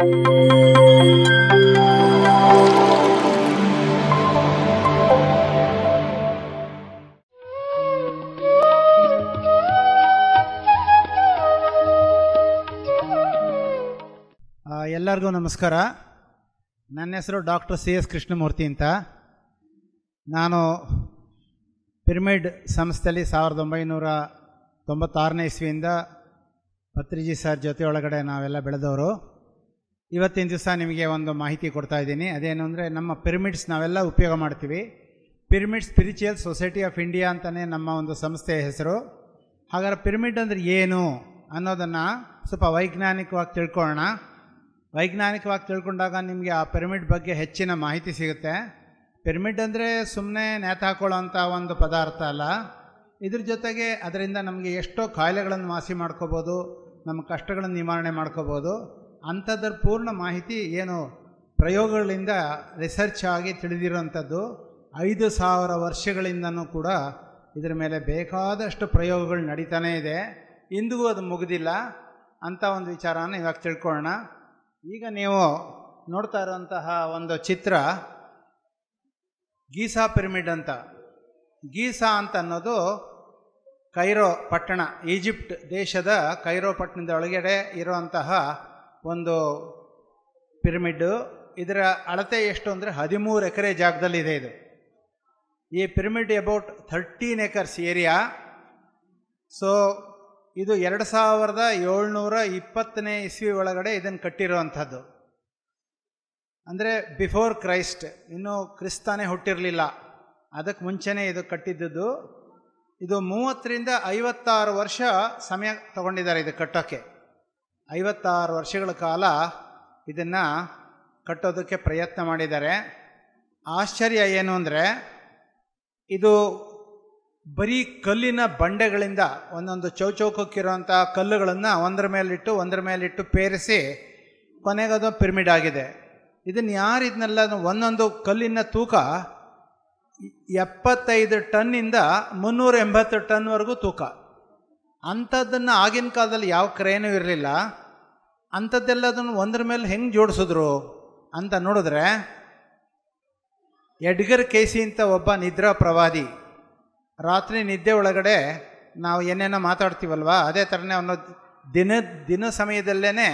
ಎಲ್ಲರಿಗೂ ನಮಸ್ಕಾರ. ನನ್ನ ಹೆಸರು ಡಾಕ್ಟರ್ CS ಕೃಷ್ಣಮೂರ್ತಿ ಅಂತ. ನಾನು ಪಿರಮಿಡ್ ಸಂಸ್ಥೆಯಲ್ಲಿ 1996ನೇ ಇಸ್ವಿಯಿಂದ ಪತ್ರಿಜಿ ಸರ್ ಜೊತೆ ಒಳಗಡೆ ನಾವೆಲ್ಲ ಬೆಳೆದವರು. ಇವತ್ತಿನ ದಿವಸ ನಿಮಗೆ ಒಂದು ಮಾಹಿತಿ ಕೊಡ್ತಾ ಇದ್ದೀನಿ. ಅದೇನು ಅಂದರೆ, ನಮ್ಮ ಪಿರಮಿಡ್ಸ್ ನಾವೆಲ್ಲ ಉಪಯೋಗ ಮಾಡ್ತೀವಿ. Pyramid spiritual society of India ಅಂತಲೇ ನಮ್ಮ ಒಂದು ಸಂಸ್ಥೆಯ ಹೆಸರು. ಹಾಗಾದ್ರೆ ಪಿರಮಿಡ್ ಅಂದರೆ ಏನು ಅನ್ನೋದನ್ನು ಸ್ವಲ್ಪ ವೈಜ್ಞಾನಿಕವಾಗಿ ತಿಳ್ಕೊಳ್ಳೋಣ. ವೈಜ್ಞಾನಿಕವಾಗಿ ತಿಳ್ಕೊಂಡಾಗ ನಿಮಗೆ ಆ ಪಿರಮಿಡ್ ಬಗ್ಗೆ ಹೆಚ್ಚಿನ ಮಾಹಿತಿ ಸಿಗುತ್ತೆ. ಪಿರಮಿಡ್ ಅಂದರೆ ಸುಮ್ಮನೆ ನೇತು ಹಾಕೊಳ್ಳೋಂಥ ಒಂದು ಪದಾರ್ಥ ಅಲ್ಲ. ಇದ್ರ ಜೊತೆಗೆ ಅದರಿಂದ ನಮಗೆ ಎಷ್ಟೋ ಕಾಯಿಲೆಗಳನ್ನು ವಾಸಿ ಮಾಡ್ಕೋಬೋದು, ನಮ್ಮ ಕಷ್ಟಗಳನ್ನು ನಿವಾರಣೆ ಮಾಡ್ಕೋಬೋದು. ಅಂಥದ್ರ ಪೂರ್ಣ ಮಾಹಿತಿ ಏನು ಪ್ರಯೋಗಗಳಿಂದ ರಿಸರ್ಚ್ ಆಗಿ ತಿಳಿದಿರೋಂಥದ್ದು. 5000 ವರ್ಷಗಳಿಂದನೂ ಕೂಡ ಇದರ ಮೇಲೆ ಬೇಕಾದಷ್ಟು ಪ್ರಯೋಗಗಳು ನಡೀತಾನೇ ಇದೆ. ಇಂದಿಗೂ ಅದು ಮುಗಿದಿಲ್ಲ ಅಂಥ ಒಂದು ವಿಚಾರನ ಇವಾಗ ತಿಳ್ಕೊಳ್ಳೋಣ. ಈಗ ನೀವು ನೋಡ್ತಾ ಇರೋಂತಹ ಒಂದು ಚಿತ್ರ ಗೀಸಾ ಪಿರಮಿಡ್ ಅಂತ. ಗೀಸಾ ಅಂತ ಅನ್ನೋದು ಕೈರೋ ಪಟ್ಟಣ, ಈಜಿಪ್ಟ್ ದೇಶದ ಕೈರೋ ಪಟ್ಟಣದ ಒಳಗಡೆ ಇರುವಂತಹ ಒಂದು ಪಿರಮಿಡ್ಡು. ಇದರ ಅಳತೆ ಎಷ್ಟು ಅಂದರೆ 13 ಎಕರೆ ಜಾಗದಲ್ಲಿದೆ ಇದು. ಈ pyramid about 13 acres area. So ಇದು 2720ನೇ ಇಸ್ವಿ ಒಳಗಡೆ ಇದನ್ನು ಕಟ್ಟಿರುವಂಥದ್ದು. ಅಂದರೆ ಬಿಫೋರ್ ಕ್ರೈಸ್ಟ್, ಇನ್ನೂ ಕ್ರಿಸ್ತಾನೇ ಹುಟ್ಟಿರಲಿಲ್ಲ, ಅದಕ್ಕೆ ಮುಂಚೆನೇ ಇದು ಕಟ್ಟಿದ್ದದ್ದು. ಇದು 30ರಿಂದ 56 ವರ್ಷ ಸಮಯ ತಗೊಂಡಿದ್ದಾರೆ ಇದು ಕಟ್ಟೋಕ್ಕೆ. 56 ವರ್ಷಗಳ ಕಾಲ ಇದನ್ನು ಕಟ್ಟೋದಕ್ಕೆ ಪ್ರಯತ್ನ ಮಾಡಿದ್ದಾರೆ. ಆಶ್ಚರ್ಯ ಏನು ಅಂದರೆ, ಇದು ಬರೀ ಕಲ್ಲಿನ ಬಂಡೆಗಳಿಂದ ಒಂದೊಂದು ಚೌಚೌಕಕ್ಕಿರೋಂಥ ಕಲ್ಲುಗಳನ್ನು ಒಂದರ ಮೇಲಿಟ್ಟು ಪೇರಿಸಿ ಕೊನೆಗದು ಪಿರಮಿಡ್ ಆಗಿದೆ. ಇದನ್ನು ಯಾರು ಇದನ್ನೆಲ್ಲ ಒಂದೊಂದು ಕಲ್ಲಿನ ತೂಕ 75 ಟನ್ನಿಂದ 380 ಟನ್ವರೆಗೂ ತೂಕ. ಅಂಥದ್ದನ್ನು ಆಗಿನ ಕಾಲದಲ್ಲಿ ಯಾವ ಕ್ರೇನೂ ಇರಲಿಲ್ಲ. ಅಂಥದ್ದೆಲ್ಲದನ್ನು ಒಂದರ ಮೇಲೆ ಹೆಂಗೆ ಜೋಡಿಸಿದ್ರು ಅಂತ ನೋಡಿದ್ರೆ, ಎಡ್ಗರ್ ಕೇಸಿ ಅಂತ ಒಬ್ಬ ನಿದ್ರಾ ಪ್ರವಾದಿ, ರಾತ್ರಿ ನಿದ್ದೆ ಒಳಗಡೆ ನಾವು ಏನೇನೋ ಮಾತಾಡ್ತೀವಲ್ವ, ಅದೇ ಥರನೇ ಅವನು ದಿನ ಸಮಯದಲ್ಲೇ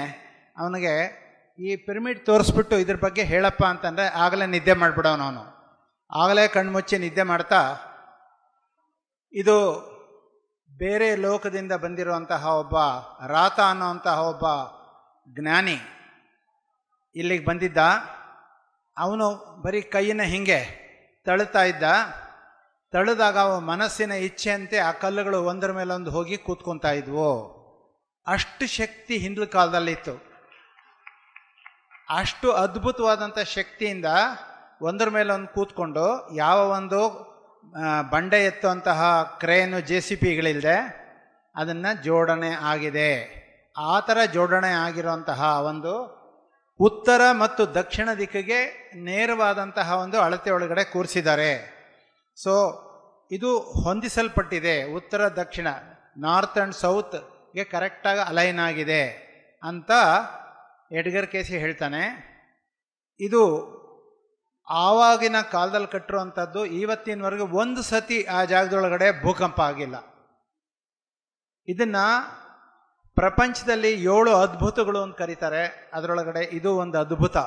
ಅವನಿಗೆ ಈ ಪಿರಮಿಡ್ ತೋರಿಸ್ಬಿಟ್ಟು ಇದ್ರ ಬಗ್ಗೆ ಹೇಳಪ್ಪ ಅಂತಂದರೆ ಆಗಲೇ ನಿದ್ದೆ ಮಾಡಿಬಿಡೋನು. ಅವನು ಆಗಲೇ ಕಣ್ಮುಚ್ಚಿ ನಿದ್ದೆ ಮಾಡ್ತಾ, ಇದು ಬೇರೆ ಲೋಕದಿಂದ ಬಂದಿರುವಂತಹ ಒಬ್ಬ ರಾತ ಅನ್ನೋಂತಹ ಒಬ್ಬ ಜ್ಞಾನಿ ಇಲ್ಲಿಗೆ ಬಂದಿದ್ದ. ಅವನು ಬರೀ ಕೈಯನ್ನು ಹೀಗೆ ತಳ್ತಾ ಇದ್ದ. ತಳೆದಾಗ ಅವ ಮನಸ್ಸಿನ ಇಚ್ಛೆಯಂತೆ ಆ ಕಲ್ಲುಗಳು ಒಂದರ ಮೇಲೊಂದು ಹೋಗಿ ಕೂತ್ಕೊತಾ ಇದ್ವು. ಅಷ್ಟು ಶಕ್ತಿ ಹಿಂದಿನ ಕಾಲದಲ್ಲಿತ್ತು. ಅಷ್ಟು ಅದ್ಭುತವಾದಂಥ ಶಕ್ತಿಯಿಂದ ಒಂದರ ಮೇಲೊಂದು ಕೂತ್ಕೊಂಡು ಯಾವ ಒಂದು ಬಂಡೆ ಎತ್ತುವಂತಹ ಕ್ರೇನು JCPಗಳಿಲ್ಲದೆ ಅದನ್ನು ಜೋಡಣೆ ಆಗಿದೆ. ಆ ಥರ ಜೋಡಣೆ ಆಗಿರುವಂತಹ ಒಂದು ಉತ್ತರ ಮತ್ತು ದಕ್ಷಿಣ ದಿಕ್ಕಿಗೆ ನೇರವಾದಂತಹ ಒಂದು ಅಳತೆ ಒಳಗಡೆ ಕೂರಿಸಿದ್ದಾರೆ. ಸೊ ಇದು ಹೊಂದಿಸಲ್ಪಟ್ಟಿದೆ. ಉತ್ತರ ದಕ್ಷಿಣ, ನಾರ್ತ್ ಆ್ಯಂಡ್ ಸೌತ್ಗೆ ಕರೆಕ್ಟಾಗಿ ಅಲೈನ್ ಆಗಿದೆ ಅಂತ ಎಡ್ಗರ್ ಕೇಸಿ ಹೇಳ್ತಾನೆ. ಇದು ಆವಾಗಿನ ಕಾಲದಲ್ಲಿ ಕಟ್ಟಿರುವಂಥದ್ದು. ಇವತ್ತಿನವರೆಗೂ ಒಂದು ಸತಿ ಆ ಜಾಗದೊಳಗಡೆ ಭೂಕಂಪ ಆಗಿಲ್ಲ. ಇದನ್ನು ಪ್ರಪಂಚದಲ್ಲಿ 7 ಅದ್ಭುತಗಳು ಅಂತ ಕರೀತಾರೆ. ಅದರೊಳಗಡೆ ಇದು ಒಂದು ಅದ್ಭುತ.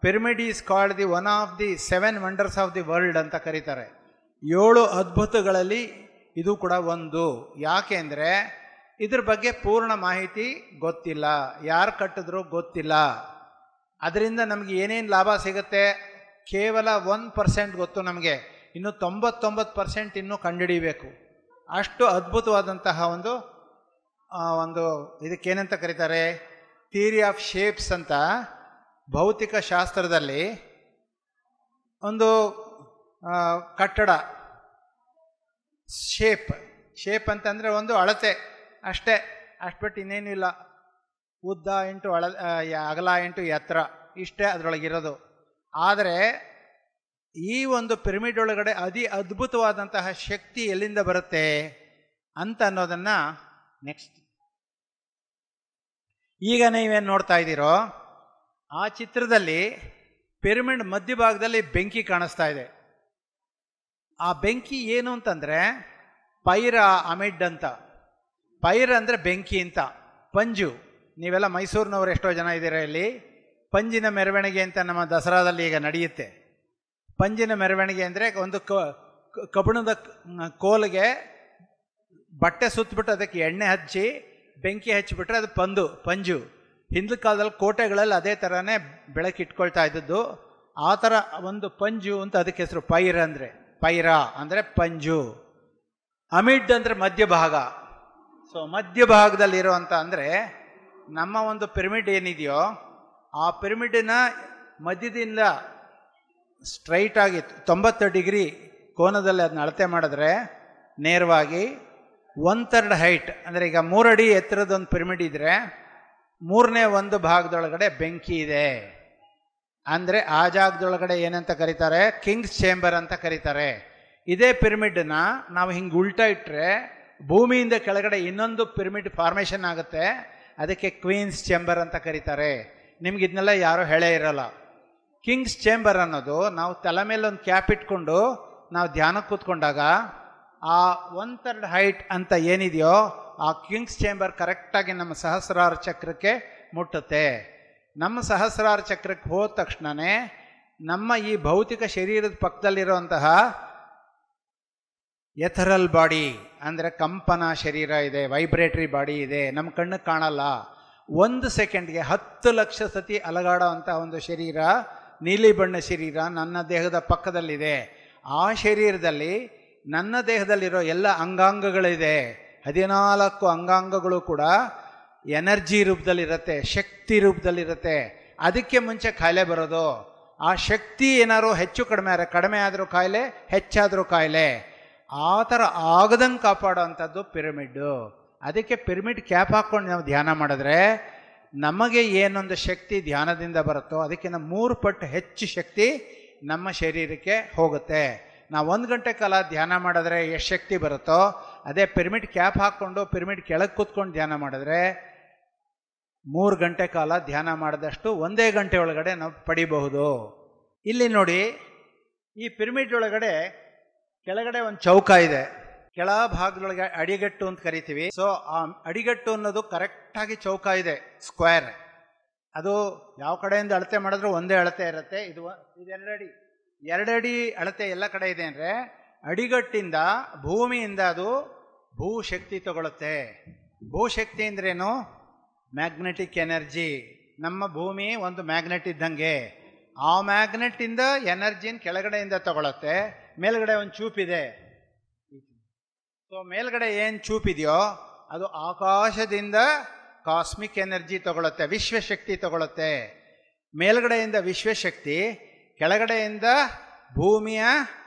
Pyramid is called the one of the 7 wonders of the world ಅಂತ ಕರೀತಾರೆ. 7 ಅದ್ಭುತಗಳಲ್ಲಿ ಇದು ಕೂಡ ಒಂದು. ಯಾಕೆ ಅಂದರೆ ಇದ್ರ ಬಗ್ಗೆ ಪೂರ್ಣ ಮಾಹಿತಿ ಗೊತ್ತಿಲ್ಲ, ಯಾರು ಕಟ್ಟಿದ್ರು ಗೊತ್ತಿಲ್ಲ. ಅದರಿಂದ ನಮಗೆ ಏನೇನು ಲಾಭ ಸಿಗುತ್ತೆ ಕೇವಲ 1% ಗೊತ್ತು ನಮಗೆ. ಇನ್ನು 99% ಇನ್ನೂ ಕಂಡುಹಿಡಿಬೇಕು. ಅಷ್ಟು ಅದ್ಭುತವಾದಂತಹ ಒಂದು ಇದಕ್ಕೇನಂತ ಕರೀತಾರೆ, ಥಿಯರಿ ಆಫ್ ಶೇಪ್ಸ್ ಅಂತ ಭೌತಿಕ ಶಾಸ್ತ್ರದಲ್ಲಿ ಒಂದು ಕಟ್ಟಡ ಶೇಪ್ ಅಂತಂದರೆ ಒಂದು ಅಳತೆ ಅಷ್ಟೇ, ಅಷ್ಟು ಬಿಟ್ಟು ಇನ್ನೇನು ಇಲ್ಲ. ಉದ್ದ ಇಂಟು ಅಗಲ ಇಂಟು ಎತ್ತರ, ಇಷ್ಟೇ ಅದರೊಳಗಿರೋದು. ಆದರೆ ಈ ಒಂದು ಪಿರಮಿಡ್ ಒಳಗಡೆ ಅದ್ಭುತವಾದಂತಹ ಶಕ್ತಿ ಎಲ್ಲಿಂದ ಬರುತ್ತೆ ಅಂತ ಅನ್ನೋದನ್ನು ನೆಕ್ಸ್ಟ್ ಈಗ ನೀವೇನು ನೋಡ್ತಾ ಇದ್ದೀರೋ ಆ ಚಿತ್ರದಲ್ಲಿ ಪಿರಮಿಡ್ ಮಧ್ಯಭಾಗದಲ್ಲಿ ಬೆಂಕಿ ಕಾಣಿಸ್ತಾ ಇದೆ. ಆ ಬೆಂಕಿ ಏನು ಅಂತಂದರೆ ಪೈರ ಅಮಿಡ್ ಅಂತ. ಪೈರ ಅಂದರೆ ಬೆಂಕಿ ಅಂತ. ಪಂಜು, ನೀವೆಲ್ಲ ಮೈಸೂರಿನವರು ಎಷ್ಟೋ ಜನ ಇದ್ದೀರಾ ಇಲ್ಲಿ. ಪಂಜಿನ ಮೆರವಣಿಗೆ ಅಂತ ನಮ್ಮ ದಸರಾದಲ್ಲಿ ಈಗ ನಡೆಯುತ್ತೆ. ಪಂಜಿನ ಮೆರವಣಿಗೆ ಅಂದರೆ ಒಂದು ಕಬ್ಬಿಣದ ಕೋಲಿಗೆ ಬಟ್ಟೆ ಸುತ್ತಬಿಟ್ಟು ಅದಕ್ಕೆ ಎಣ್ಣೆ ಹಚ್ಚಿ ಬೆಂಕಿ ಹಚ್ಚಿಬಿಟ್ರೆ ಅದು ಪಂಜು. ಹಿಂದಿನ ಕಾಲದಲ್ಲಿ ಕೋಟೆಗಳಲ್ಲಿ ಅದೇ ಥರನೇ ಬೆಳಕಿಟ್ಕೊಳ್ತಾ ಇದ್ದದ್ದು. ಆ ಥರ ಒಂದು ಪಂಜು ಅಂತ ಅದಕ್ಕೆ ಹೆಸರು. ಪೈರ ಅಂದರೆ ಪಂಜು. ಅಮಿಡ್ ಅಂದರೆ ಮಧ್ಯಭಾಗ. ಸೊ ಮಧ್ಯಭಾಗದಲ್ಲಿರುವಂಥ ಅಂದರೆ ನಮ್ಮ ಒಂದು ಪಿರಮಿಡ್ ಏನಿದೆಯೋ ಆ ಪಿರಮಿಡಿನ ಮಧ್ಯದಿಂದ ಸ್ಟ್ರೈಟಾಗಿ 90 ಡಿಗ್ರಿ ಕೋನದಲ್ಲಿ ಅದನ್ನ ಅಳತೆ ಮಾಡಿದ್ರೆ ನೇರವಾಗಿ 1/3 ಹೈಟ್, ಅಂದರೆ ಈಗ 3 ಅಡಿ ಎತ್ತರದೊಂದು ಪಿರಮಿಡ್ ಇದ್ದರೆ 3ನೇ ಒಂದು ಭಾಗದೊಳಗಡೆ ಬೆಂಕಿ ಇದೆ. ಅಂದರೆ ಆ ಜಾಗದೊಳಗಡೆ ಏನಂತ ಕರೀತಾರೆ? ಕಿಂಗ್ಸ್ ಚೇಂಬರ್ ಅಂತ ಕರೀತಾರೆ. ಇದೇ ಪಿರಮಿಡ್ನ ನಾವು ಹಿಂಗೆ ಉಲ್ಟಾ ಇಟ್ಟರೆ ಭೂಮಿಯಿಂದ ಕೆಳಗಡೆ ಇನ್ನೊಂದು ಪಿರಮಿಡ್ ಫಾರ್ಮೇಷನ್ ಆಗುತ್ತೆ. ಅದಕ್ಕೆ ಕ್ವೀನ್ಸ್ ಚೇಂಬರ್ ಅಂತ ಕರೀತಾರೆ. ನಿಮ್ಗೆ ಇದನ್ನೆಲ್ಲ ಯಾರೂ ಹೇಳೇ ಇರಲ್ಲ. ಕಿಂಗ್ಸ್ ಚೇಂಬರ್ ಅನ್ನೋದು ನಾವು ತಲೆ ಮೇಲೆ ಒಂದು ಕ್ಯಾಪ್ ಇಟ್ಕೊಂಡು ನಾವು ಧ್ಯಾನಕ್ಕೆ ಕೂತ್ಕೊಂಡಾಗ ಆ 1/3 ಹೈಟ್ ಅಂತ ಏನಿದೆಯೋ ಆ ಕಿಂಗ್ಸ್ ಚೇಂಬರ್ ಕರೆಕ್ಟಾಗಿ ನಮ್ಮ ಸಹಸ್ರಾರ ಚಕ್ರಕ್ಕೆ ಮುಟ್ಟುತ್ತೆ. ನಮ್ಮ ಸಹಸ್ರಾರ ಚಕ್ರಕ್ಕೆ ಹೋದ ತಕ್ಷಣವೇ ನಮ್ಮ ಈ ಭೌತಿಕ ಶರೀರದ ಪಕ್ಕದಲ್ಲಿರುವಂತಹ ಎಥರಲ್ ಬಾಡಿ ಅಂದರೆ ಕಂಪನ ಶರೀರ ಇದೆ, ವೈಬ್ರೇಟರಿ ಬಾಡಿ ಇದೆ, ನಮ್ಮ ಕಣ್ಣಿಗೆ ಕಾಣಲ್ಲ. 1 ಸೆಕೆಂಡ್ಗೆ 10 ಲಕ್ಷ ಸತಿ ಅಲಗಾಡೋ ಅಂಥ ಒಂದು ಶರೀರ, ನೀಲಿ ಬಣ್ಣ ಶರೀರ ನನ್ನ ದೇಹದ ಪಕ್ಕದಲ್ಲಿದೆ. ಆ ಶರೀರದಲ್ಲಿ ನನ್ನ ದೇಹದಲ್ಲಿರೋ ಎಲ್ಲ ಅಂಗಾಂಗಗಳಿದೆ. 14 ಅಂಗಾಂಗಗಳು ಕೂಡ ಎನರ್ಜಿ ರೂಪದಲ್ಲಿರುತ್ತೆ, ಶಕ್ತಿ ರೂಪದಲ್ಲಿರುತ್ತೆ. ಅದಕ್ಕೆ ಮುಂಚೆ ಕಾಯಿಲೆ ಬರೋದು. ಆ ಶಕ್ತಿ ಏನಾದ್ರು ಹೆಚ್ಚು ಕಡಿಮೆ ಆದರೂ ಕಾಯಿಲೆ, ಹೆಚ್ಚಾದರೂ ಕಾಯಿಲೆ. ಆ ಥರ ಆಗದಂಗೆ ಕಾಪಾಡೋ ಅಂಥದ್ದು ಪಿರಮಿಡ್ಡು. ಅದಕ್ಕೆ ಪಿರಮಿಡ್ ಕ್ಯಾಪ್ ಹಾಕ್ಕೊಂಡು ನಾವು ಧ್ಯಾನ ಮಾಡಿದ್ರೆ ನಮಗೆ ಏನೊಂದು ಶಕ್ತಿ ಧ್ಯಾನದಿಂದ ಬರುತ್ತೋ ಅದಕ್ಕಿಂತ 3 ಪಟ್ಟು ಹೆಚ್ಚು ಶಕ್ತಿ ನಮ್ಮ ಶರೀರಕ್ಕೆ ಹೋಗುತ್ತೆ. ನಾವು 1 ಗಂಟೆ ಕಾಲ ಧ್ಯಾನ ಮಾಡಿದ್ರೆ ಎಷ್ಟು ಶಕ್ತಿ ಬರುತ್ತೋ ಅದೇ ಪಿರಮಿಡ್ ಕ್ಯಾಪ್ ಹಾಕ್ಕೊಂಡು ಪಿರಮಿಡ್ ಕೆಳಗೆ ಕೂತ್ಕೊಂಡು ಧ್ಯಾನ ಮಾಡಿದ್ರೆ 3 ಗಂಟೆ ಕಾಲ ಧ್ಯಾನ ಮಾಡಿದಷ್ಟು 1 ಗಂಟೆ ಒಳಗಡೆ ನಾವು ಪಡಿಬಹುದು. ಇಲ್ಲಿ ನೋಡಿ, ಈ ಪಿರಮಿಡ್ ಒಳಗಡೆ ಕೆಳಗಡೆ ಒಂದು ಚೌಕ ಇದೆ. ಕೆಳ ಭಾಗದೊಳಗೆ ಅಡಿಗಟ್ಟು ಅಂತ ಕರಿತೀವಿ. ಸೊ ಆ ಅಡಿಗಟ್ಟು ಅನ್ನೋದು ಕರೆಕ್ಟಾಗಿ ಚೌಕ ಇದೆ, ಸ್ಕ್ವೇರ್. ಅದು ಯಾವ ಕಡೆಯಿಂದ ಅಳತೆ ಮಾಡಿದ್ರೂ ಒಂದೇ ಅಳತೆ ಇರುತ್ತೆ. ಇದು 2 ಅಡಿ, 2 ಅಡಿ ಅಳತೆ ಎಲ್ಲ ಕಡೆ ಇದೆ. ಅಂದರೆ ಅಡಿಗಟ್ಟಿಂದ ಭೂಮಿಯಿಂದ ಅದು ಭೂಶಕ್ತಿ ತಗೊಳುತ್ತೆ. ಭೂಶಕ್ತಿ ಅಂದ್ರೇನು? Magnetic energy. ನಮ್ಮ ಭೂಮಿ ಒಂದು ಮ್ಯಾಗ್ನೆಟ್ ಇದ್ದಂಗೆ. ಆ ಮ್ಯಾಗ್ನೆಟ್ಟಿಂದ ಎನರ್ಜಿನ ಕೆಳಗಡೆಯಿಂದ ತಗೊಳುತ್ತೆ. ಮೇಲ್ಗಡೆ ಒಂದು ಚೂಪಿದೆ. ಸೊ ಮೇಲ್ಗಡೆ ಏನು ಚೂಪಿದೆಯೋ ಅದು ಆಕಾಶದಿಂದ ಕಾಸ್ಮಿಕ್ ಎನರ್ಜಿ ತಗೊಳುತ್ತೆ, ವಿಶ್ವಶಕ್ತಿ ತಗೊಳುತ್ತೆ. ಮೇಲ್ಗಡೆಯಿಂದ ವಿಶ್ವಶಕ್ತಿ, ಕೆಳಗಡೆಯಿಂದ ಭೂಮಿಯ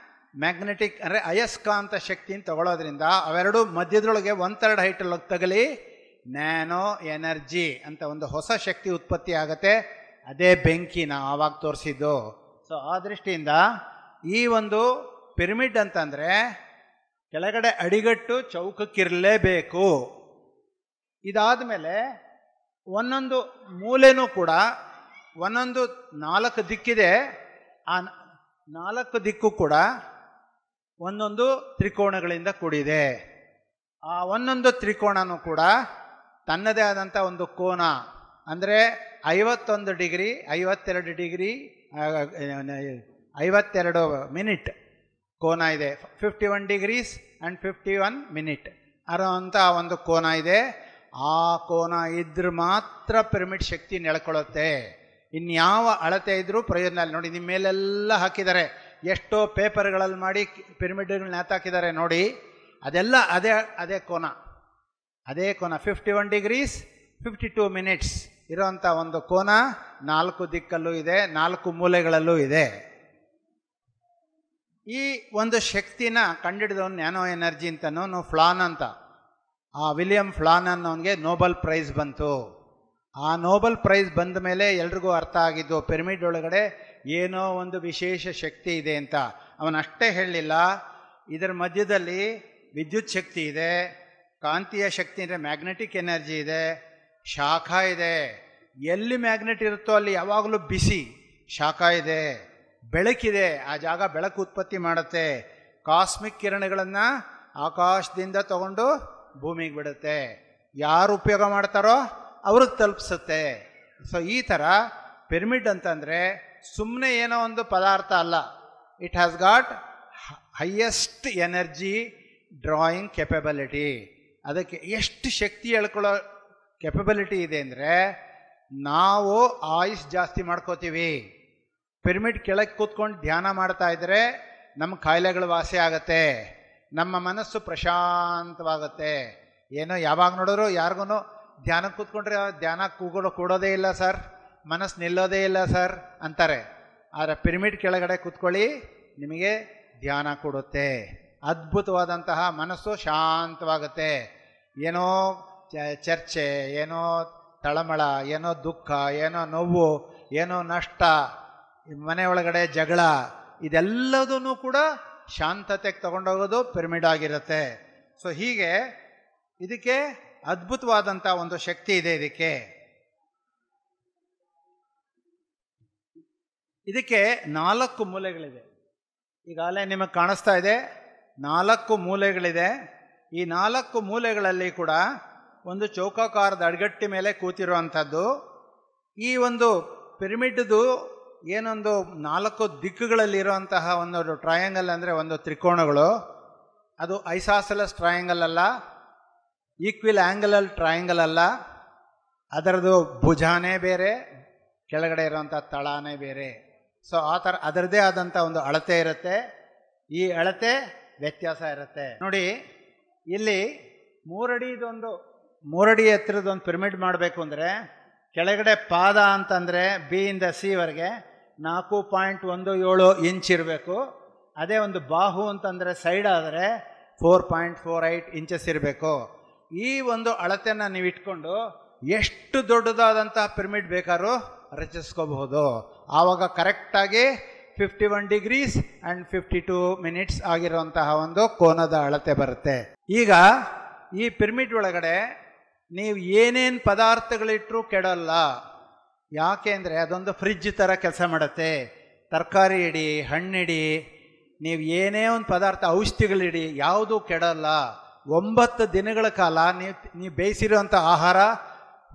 ಮ್ಯಾಗ್ನೆಟಿಕ್ ಅಂದರೆ ಅಯಸ್ಕಾಂತ ಶಕ್ತಿನ ತಗೊಳ್ಳೋದ್ರಿಂದ ಅವೆರಡು ಮಧ್ಯದೊಳಗೆ 1/3 ಹೈಟಲ್ಲಿ ತಗಲಿ ನ್ಯಾನೋ ಎನರ್ಜಿ ಅಂತ ಒಂದು ಹೊಸ ಶಕ್ತಿ ಉತ್ಪತ್ತಿ ಆಗುತ್ತೆ. ಅದೇ ಬೆಂಕಿನ ಆವಾಗ ತೋರಿಸಿದ್ದು. ಸೊ ಆ ದೃಷ್ಟಿಯಿಂದ ಈ ಒಂದು ಪಿರಮಿಡ್ ಅಂತಂದರೆ ಕೆಳಗಡೆ ಅಡಿಗಟ್ಟು ಚೌಕಕ್ಕಿರಲೇಬೇಕು. ಇದಾದ ಮೇಲೆ ಒಂದೊಂದು ಮೂಲೆನೂ ಕೂಡ ಒಂದೊಂದು 4 ದಿಕ್ಕಿದೆ. ಆ 4 ದಿಕ್ಕು ಕೂಡ ಒಂದೊಂದು ತ್ರಿಕೋಣಗಳಿಂದ ಕೂಡಿದೆ. ಆ ಒಂದೊಂದು ತ್ರಿಕೋಣನೂ ಕೂಡ ತನ್ನದೇ ಆದಂಥ ಒಂದು ಕೋನ. ಅಂದರೆ 51 ಡಿಗ್ರಿ, 52 ಡಿಗ್ರಿ, 52 ಮಿನಿಟ್ ಕೋನ ಇದೆ. 51 ಡಿಗ್ರೀಸ್ ಆ್ಯಂಡ್ 51 ಮಿನಿಟ್ ಅಂತ ಒಂದು ಕೋನ ಇದೆ. ಆ ಕೋನ ಇದ್ರೆ ಮಾತ್ರ ಪಿರಮಿಡ್ ಶಕ್ತಿ ನೆಳ್ಕೊಳ್ಳುತ್ತೆ. ಇನ್ಯಾವ ಅಳತೆ ಇದ್ರೂ ಪ್ರಯೋಜನ ಇಲ್ಲ. ನೋಡಿ, ನಿಮ್ಮ ಮೇಲೆಲ್ಲ ಹಾಕಿದ್ದಾರೆ, ಎಷ್ಟೋ ಪೇಪರ್ಗಳಲ್ಲಿ ಮಾಡಿ ಪಿರಮಿಡ್ಗಳನ್ನ ನೇತಾಕಿದ್ದಾರೆ ನೋಡಿ. ಅದೆಲ್ಲ ಅದೇ ಕೋನ. 51 ಡಿಗ್ರೀಸ್ 52 ಮಿನಿಟ್ಸ್ ಇರೋವಂಥ ಒಂದು ಕೋನ 4 ದಿಕ್ಕಲ್ಲೂ ಇದೆ, 4 ಮೂಲೆಗಳಲ್ಲೂ ಇದೆ. ಈ ಒಂದು ಶಕ್ತಿನ ಕಂಡಿಡಿದವನು ನ್ಯಾನೋ ಎನರ್ಜಿ ಅಂತನೂ ಫ್ಲಾನ್ ಅಂತ. ಆ ವಿಲಿಯಂ ಫ್ಲಾನ್ ಅನ್ನೋನಿಗೆ ನೋಬೆಲ್ ಪ್ರೈಸ್ ಬಂತು. ಆ ನೋಬೆಲ್ ಪ್ರೈಸ್ ಬಂದ ಮೇಲೆ ಎಲ್ರಿಗೂ ಅರ್ಥ ಆಗಿದ್ದು ಪಿರಮಿಡ್ ಒಳಗಡೆ ಏನೋ ಒಂದು ವಿಶೇಷ ಶಕ್ತಿ ಇದೆ ಅಂತ. ಅವನಷ್ಟೇ ಹೇಳಲಿಲ್ಲ, ಇದರ ಮಧ್ಯದಲ್ಲಿ ವಿದ್ಯುತ್ ಶಕ್ತಿ ಇದೆ, ಕಾಂತೀಯ ಶಕ್ತಿ ಅಂದರೆ ಮ್ಯಾಗ್ನೆಟಿಕ್ ಎನರ್ಜಿ ಇದೆ, ಶಾಖ ಇದೆ, ಎಲ್ಲಿ ಮ್ಯಾಗ್ನೆಟ್ ಇರುತ್ತೋ ಅಲ್ಲಿ ಯಾವಾಗಲೂ ಬಿಸಿ, ಶಾಖ ಇದೆ, ಬೆಳಕಿದೆ, ಆ ಜಾಗ ಬೆಳಕು ಉತ್ಪತ್ತಿ ಮಾಡುತ್ತೆ. ಕಾಸ್ಮಿಕ್ ಕಿರಣಗಳನ್ನು ಆಕಾಶದಿಂದ ತಗೊಂಡು ಭೂಮಿಗೆ ಬಿಡುತ್ತೆ. ಯಾರು ಉಪಯೋಗ ಮಾಡ್ತಾರೋ ಅವ್ರಿಗೆ ತಲುಪಿಸುತ್ತೆ. ಸೊ ಈ ಥರ ಪಿರಮಿಡ್ ಅಂತಂದರೆ ಸುಮ್ಮನೆ ಏನೋ ಒಂದು ಪದಾರ್ಥ ಅಲ್ಲ. It has got highest energy drawing capability. ಅದಕ್ಕೆ ಎಷ್ಟು ಶಕ್ತಿ ಎಳ್ಕೊಳ್ಳೋ ಕೆಪಬಿಲಿಟಿ ಇದೆ ಅಂದರೆ, ನಾವು ಆಯುಷ್ ಜಾಸ್ತಿ ಮಾಡ್ಕೋತೀವಿ. ಪಿರಮಿಡ್ ಕೆಳಗೆ ಕೂತ್ಕೊಂಡು ಧ್ಯಾನ ಮಾಡ್ತಾ ಇದ್ದರೆ ನಮ್ಮ ಕಾಯಿಲೆಗಳು ವಾಸಿ ಆಗುತ್ತೆ, ನಮ್ಮ ಮನಸ್ಸು ಪ್ರಶಾಂತವಾಗುತ್ತೆ. ಏನೋ ಯಾವಾಗ ನೋಡಿದ್ರು ಯಾರಿಗೂ ಧ್ಯಾನಕ್ಕೆ ಕೂತ್ಕೊಂಡ್ರೆ ಧ್ಯಾನ ಕೂಡೋದೇ ಇಲ್ಲ ಸರ್, ಮನಸ್ಸು ನಿಲ್ಲೋದೇ ಇಲ್ಲ ಸರ್ ಅಂತಾರೆ. ಆದರೆ ಪಿರಮಿಡ್ ಕೆಳಗಡೆ ಕೂತ್ಕೊಳ್ಳಿ, ನಿಮಗೆ ಧ್ಯಾನ ಕೊಡುತ್ತೆ. ಅದ್ಭುತವಾದಂತಹ ಮನಸ್ಸು ಶಾಂತವಾಗುತ್ತೆ. ಏನೋ ಚರ್ಚೆ, ಏನೋ ತಳಮಳ, ಏನೋ ದುಃಖ, ಏನೋ ನೋವು, ಏನೋ ನಷ್ಟ, ಮನೆ ಒಳಗಡೆ ಜಗಳ, ಇದೆಲ್ಲದೂ ಕೂಡ ಶಾಂತತೆಗೆ ತಗೊಂಡೋಗೋದು ಪಿರಮಿಡ್ ಆಗಿರುತ್ತೆ. ಸೊ ಹೀಗೆ ಇದಕ್ಕೆ ಅದ್ಭುತವಾದಂಥ ಒಂದು ಶಕ್ತಿ ಇದೆ. ಇದಕ್ಕೆ 4 ಮೂಲೆಗಳಿದೆ. ಈಗಾಗಲೇ ನಿಮಗೆ ಕಾಣಿಸ್ತಾ ಇದೆ, 4 ಮೂಲೆಗಳಿದೆ. ಈ 4 ಮೂಲೆಗಳಲ್ಲಿ ಕೂಡ ಒಂದು ಚೌಕಾಕಾರದ ಅಡ್ಗಟ್ಟಿ ಮೇಲೆ ಕೂತಿರುವಂಥದ್ದು. ಈ ಒಂದು ಪಿರಮಿಡ್ದು ಏನೊಂದು 4 ದಿಕ್ಕುಗಳಲ್ಲಿರುವಂತಹ ಒಂದು ಟ್ರಯಾಂಗಲ್ ಅಂದರೆ ಒಂದು ತ್ರಿಕೋಣಗಳು, ಅದು ಐಸಾಸೆಲಸ್ ಟ್ರಯಾಂಗಲ್ ಅಲ್ಲ, ಈಕ್ವಿಲ್ ಆ್ಯಂಗಲಲ್ ಟ್ರಯಾಂಗಲ್ ಅಲ್ಲ. ಅದರದ್ದು ಭುಜಾನೇ ಬೇರೆ, ಕೆಳಗಡೆ ಇರುವಂಥ ತಳಾನೇ ಬೇರೆ. ಸೊ ಆ ಥರ ಅದರದ್ದೇ ಆದಂಥ ಒಂದು ಅಳತೆ ಇರುತ್ತೆ. ಈ ಅಳತೆ ವ್ಯತ್ಯಾಸ ಇರುತ್ತೆ. ನೋಡಿ, ಇಲ್ಲಿ 3 ಅಡಿ ಎತ್ತರದೊಂದು ಪಿರಮಿಡ್ ಮಾಡಬೇಕು ಅಂದರೆ ಕೆಳಗಡೆ ಪಾದ ಅಂತಂದರೆ ಬಿ ಇಂದ ಸಿ ವರೆಗೆ 4.17 ಇಂಚ್ ಇರಬೇಕು. ಅದೇ ಒಂದು ಬಾಹು ಅಂತಂದರೆ ಸೈಡ್ ಆದರೆ 4.48 ಇಂಚಸ್ ಇರಬೇಕು. ಈ ಒಂದು ಅಳತೆಯನ್ನು ನೀವು ಇಟ್ಕೊಂಡು ಎಷ್ಟು ದೊಡ್ಡದಾದಂತಹ ಪಿರಮಿಡ್ ಬೇಕಾದ್ರೂ ರಚಿಸ್ಕೋಬಹುದು. ಆವಾಗ ಕರೆಕ್ಟಾಗಿ 51 ಡಿಗ್ರೀಸ್ ಆ್ಯಂಡ್ 52 ಮಿನಿಟ್ಸ್ ಆಗಿರುವಂತಹ ಒಂದು ಕೋನದ ಅಳತೆ ಬರುತ್ತೆ. ಈಗ ಈ ಪಿರಮಿಡ್ ಒಳಗಡೆ ನೀವು ಏನೇನು ಪದಾರ್ಥಗಳಿಟ್ಟರೂ ಕೆಡಲ್ಲ. ಯಾಕೆ ಅಂದರೆ ಅದೊಂದು ಫ್ರಿಡ್ಜ್ ಥರ ಕೆಲಸ ಮಾಡುತ್ತೆ. ತರಕಾರಿ ಇಡಿ, ಹಣ್ಣಿಡಿ, ನೀವು ಏನೇ ಒಂದು ಪದಾರ್ಥ, ಔಷಧಿಗಳಿಡಿ, ಯಾವುದೂ ಕೆಡಲ್ಲ. 9 ದಿನಗಳ ಕಾಲ ನೀವು ಬೇಯಿಸಿರೋಂಥ ಆಹಾರ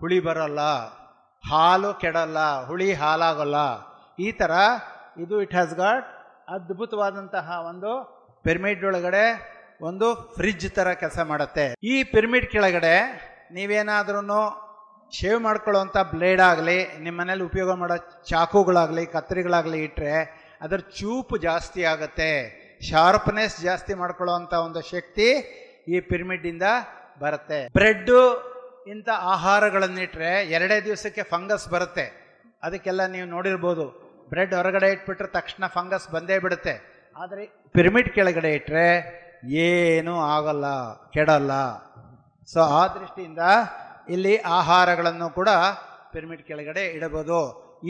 ಹುಳಿ ಬರೋಲ್ಲ, ಹಾಲು ಕೆಡಲ್ಲ, ಹುಳಿ ಹಾಲಾಗಲ್ಲ. ಈ ಥರ ಇದು ಇಟ್ ಹ್ಯಾಸ್ ಗಾಟ್ ಅದ್ಭುತವಾದಂತಹ ಒಂದು ಪಿರಮಿಡ್ ಒಳಗಡೆ ಒಂದು ಫ್ರಿಡ್ಜ್ ಥರ ಕೆಲಸ ಮಾಡುತ್ತೆ. ಈ ಪಿರಮಿಡ್ ಕೆಳಗಡೆ ನೀವೇನಾದ್ರೂ ಶೇವ್ ಮಾಡ್ಕೊಳ್ಳೋವಂಥ ಬ್ಲೇಡ್ ಆಗಲಿ, ನಿಮ್ಮ ಮನೇಲಿ ಉಪಯೋಗ ಮಾಡೋ ಚಾಕುಗಳಾಗಲಿ, ಕತ್ತರಿಗಳಾಗಲಿ ಇಟ್ಟರೆ ಅದರ ಚೂಪು ಜಾಸ್ತಿ ಆಗುತ್ತೆ, ಶಾರ್ಪ್ನೆಸ್ ಜಾಸ್ತಿ ಮಾಡ್ಕೊಳ್ಳೋವಂಥ ಒಂದು ಶಕ್ತಿ ಈ ಪಿರಮಿಡ್ಡಿಂದ ಬರುತ್ತೆ. ಬ್ರೆಡ್ಡು ಇಂಥ ಆಹಾರಗಳನ್ನಿಟ್ಟರೆ 2 ದಿವಸಕ್ಕೆ ಫಂಗಸ್ ಬರುತ್ತೆ. ಅದಕ್ಕೆಲ್ಲ ನೀವು ನೋಡಿರ್ಬೋದು, ಬ್ರೆಡ್ ಹೊರಗಡೆ ಇಟ್ಬಿಟ್ರೆ ತಕ್ಷಣ ಫಂಗಸ್ ಬಂದೇ ಬಿಡುತ್ತೆ. ಆದರೆ ಪಿರಮಿಡ್ ಕೆಳಗಡೆ ಇಟ್ಟರೆ ಏನೂ ಆಗಲ್ಲ, ಕೆಡಲ್ಲ. ಸೊ ಆ ದೃಷ್ಟಿಯಿಂದ ಇಲ್ಲಿ ಆಹಾರಗಳನ್ನು ಕೂಡ ಪಿರಮಿಡ್ ಕೆಳಗಡೆ ಇಡಬಹುದು.